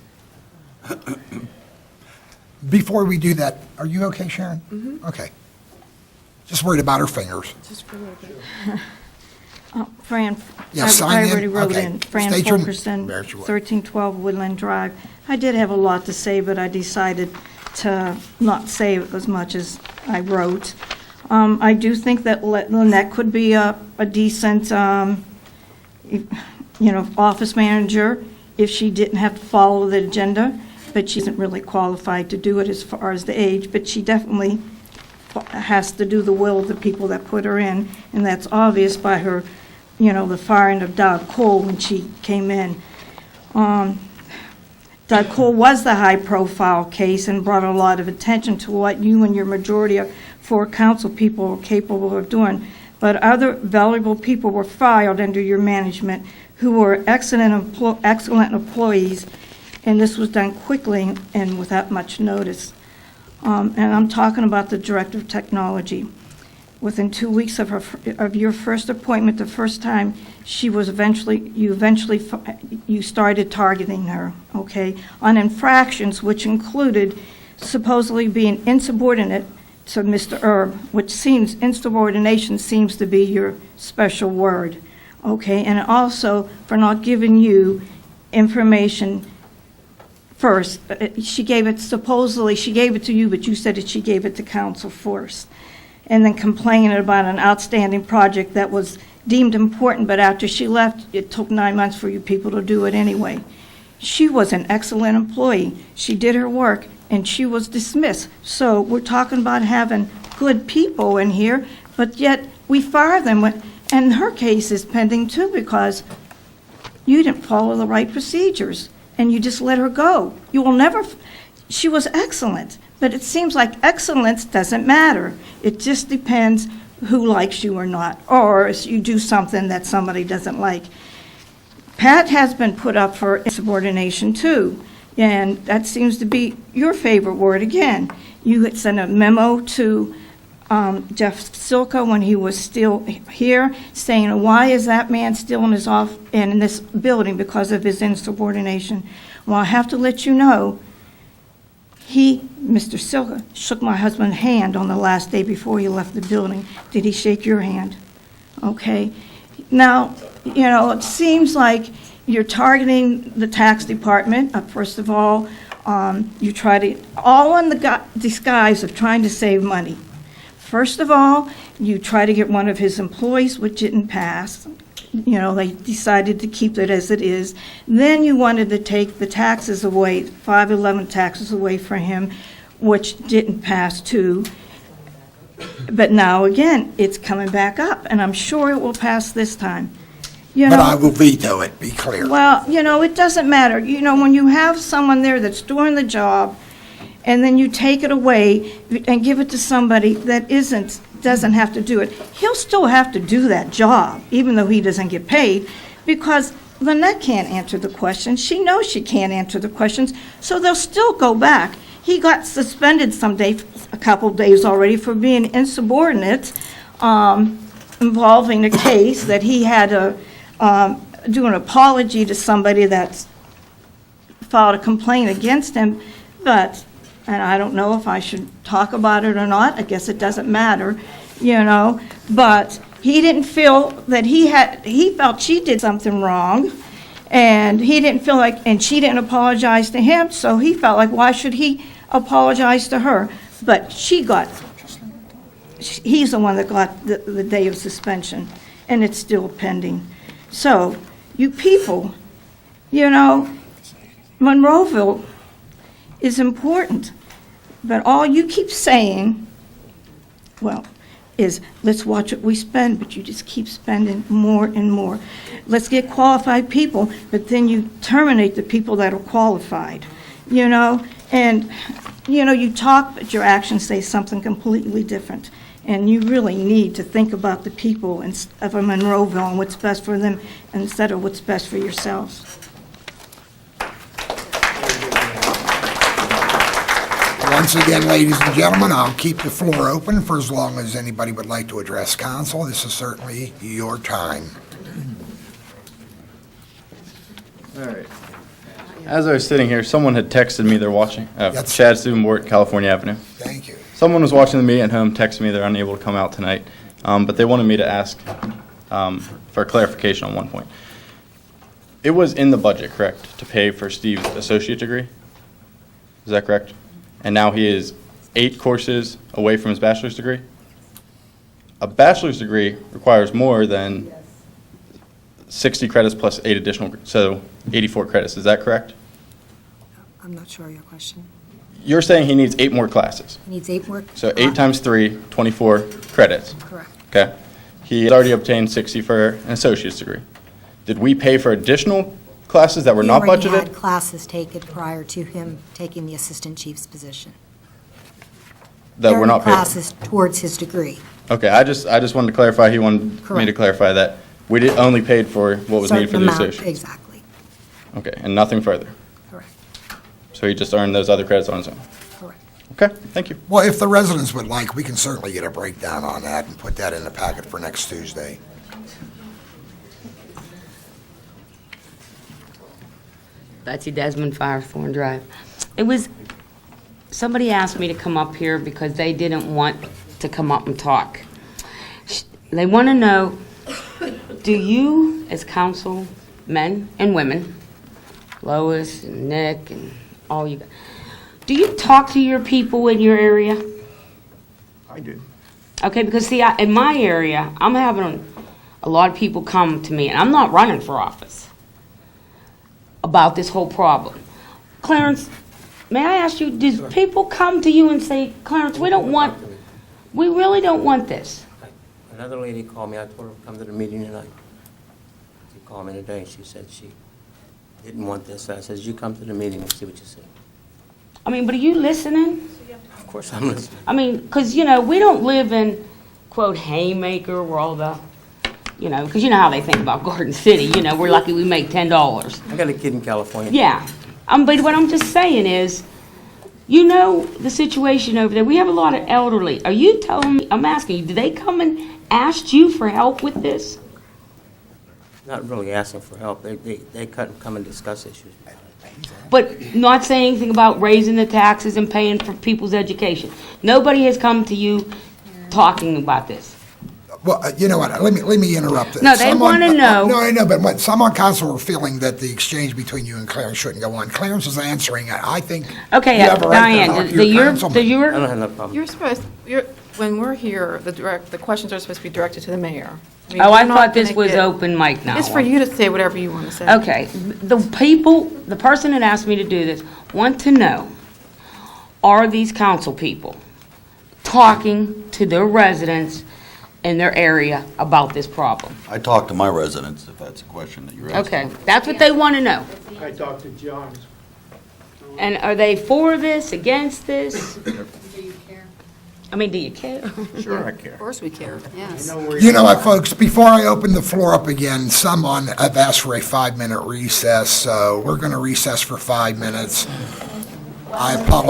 Before we do that, are you okay, Sharon? Mhm. Okay. Just worried about her fingers. Just for a little bit. Fran, Yeah, I sign in. already wrote Okay. in. Fran State your- Fulkerson, There's your- 1312 Woodland Drive. I did have a lot to say, but I decided to not say as much as I wrote. I do think that Lynette could be a decent, office manager if she didn't have to follow the agenda, but she isn't really qualified to do it as far as the age, but she definitely has to do the will of the people that put her in, and that's obvious by her, the firing of Doug Cole when she came in. Doug Cole was the high-profile case and brought a lot of attention to what you and your majority of 4 council people were capable of doing, but other valuable people were fired under your management who were excellent employees, and this was done quickly and without much notice. And I'm talking about the Director of Technology. Within 2 weeks of your first appointment, the first time, you started targeting her, okay, on infractions which included supposedly being insubordinate to Mr. Erb, which insubordination seems to be your special word, okay, and also for not giving you information first. She gave it to you, but you said that she gave it to council first. And then complaining about an outstanding project that was deemed important, but after she left, it took 9 months for you people to do it anyway. She was an excellent employee. She did her work, and she was dismissed. So we're talking about having good people in here, but yet we fire them, and her case is pending too because you didn't follow the right procedures, and you just let her go. You will never, she was excellent, but it seems like excellence doesn't matter. It just depends who likes you or not, or if you do something that somebody doesn't like. Pat has been put up for insubordination too, and that seems to be your favorite word again. You had sent a memo to Jeff Silka when he was still here, saying, why is that man still in in this building because of his insubordination? Well, I have to let you know, Mr. Silka, shook my husband's hand on the last day before he left the building. Did he shake your hand? Okay. Now, it seems like you're targeting the tax department. First of all, you try to, all in the disguise of trying to save money. First of all, you try to get one of his employees, which didn't pass. They decided to keep it as it is. Then you wanted to take the taxes away, 511 taxes away from him, which didn't pass too. But now again, it's coming back up, and I'm sure it will pass this time. But I will veto it, be clear. Well, it doesn't matter. When you have someone there that's doing the job, and then you take it away and give it to somebody that doesn't have to do it, he'll still have to do that job, even though he doesn't get paid, because Lynette can't answer the questions. She knows she can't answer the questions, so they'll still go back. He got suspended a couple days already for being insubordinate, involving a case that he had to do an apology to somebody that's filed a complaint against him, and I don't know if I should talk about it or not. I guess it doesn't matter, but he didn't feel that he felt she did something wrong, and he didn't feel like, and she didn't apologize to him, so he felt like, why should he apologize to her? But he's the one that got the day of suspension, and it's still pending. So, you people, Monroeville is important, but all you keep saying, is let's watch what we spend, but you just keep spending more and more. Let's get qualified people, but then you terminate the people that are qualified, and, you talk, but your actions say something completely different. And you really need to think about the people of Monroeville and what's best for them instead of what's best for yourselves. Once again, ladies and gentlemen, I'll keep the floor open for as long as anybody would like to address council. This is certainly your time. All right. As I was sitting here, someone had texted me they're watching. Chad Steubenbort, California Avenue. Thank you. Someone was watching the meeting at home, texted me they're unable to come out tonight, but they wanted me to ask for clarification on one point. It was in the budget, correct, to pay for Steve's associate degree? Is that correct? And now he is 8 courses away from his bachelor's degree? A bachelor's degree requires more than 60 credits plus 8 additional, so 84 credits. Is that correct? I'm not sure of your question. You're saying he needs 8 more classes? He needs 8 more. So 8 times 3, 24 credits. Correct. Okay. He had already obtained 60 for an associate's degree. Did we pay for additional classes that were not He already budgeted? had classes taken prior to him taking the assistant chief's position. That were not paid? Classes towards his degree. Okay, I just wanted to clarify, he wanted me to Correct. clarify that we did only paid for what was needed for Certain the amount, associate. exactly. Okay, and nothing further? Correct. So he just earned those other credits on his own? Correct. Okay, thank you. Well, if the residents would like, we can certainly get a breakdown on that and put that in the packet for next Tuesday. Betsy Desmond, Firethorn Drive. Somebody asked me to come up here because they didn't want to come up and talk. They want to know, do you, as council men and women, Lois and Nick and all you guys, do you talk to your people in your area? I do. Okay, because see, in my area, I'm having a lot of people come to me, and I'm not running for office, about this whole problem. Clarence, may I ask you, do people come to you and say, Clarence, we really don't want this? Another lady called me, I told her to come to the meeting tonight. She called me today, she said she didn't want this. I said, you come to the meeting and see what you see. I mean, but are you listening? Of course I'm listening. I mean, because, you know, we don't live in, quote, Haymaker, where all the, you know, because you know how they think about Garden City, you know, we're lucky we make $10. I got a kid in California. Yeah. But what I'm just saying is, you know the situation over there. We have a lot of elderly. Are you telling me, I'm asking you, do they come and ask you for help with this? Not really asking for help. They come and discuss issues. But not saying anything about raising the taxes and paying for people's education. Nobody has come to you talking about this. Well, you know what, let me interrupt. No, they want to know. No, I know, but some on council were feeling that the exchange between you and Clarence shouldn't go on. Clarence was answering, I think. Okay, you have a right to talk Diane, to your councilman. I don't have no problem. You're supposed, when we're here, the questions are supposed to be directed to the mayor. mean, Oh, I we're not thought this gonna was get- open mic now. It's for you to say whatever you want to say. Okay, the person that asked me to do this want to know, are these council people talking to their residents in their area about this problem? I talk to my residents, if that's a question that you're asking. Okay, that's what they want to know. I talked to John. And are they for this, against this? Do you care? I mean, do you care? Sure I care. Of course we care, yes. You know what, folks, before I open the floor up again, someone have asked for a 5-minute recess, so we're going to recess for 5 minutes. I apologize.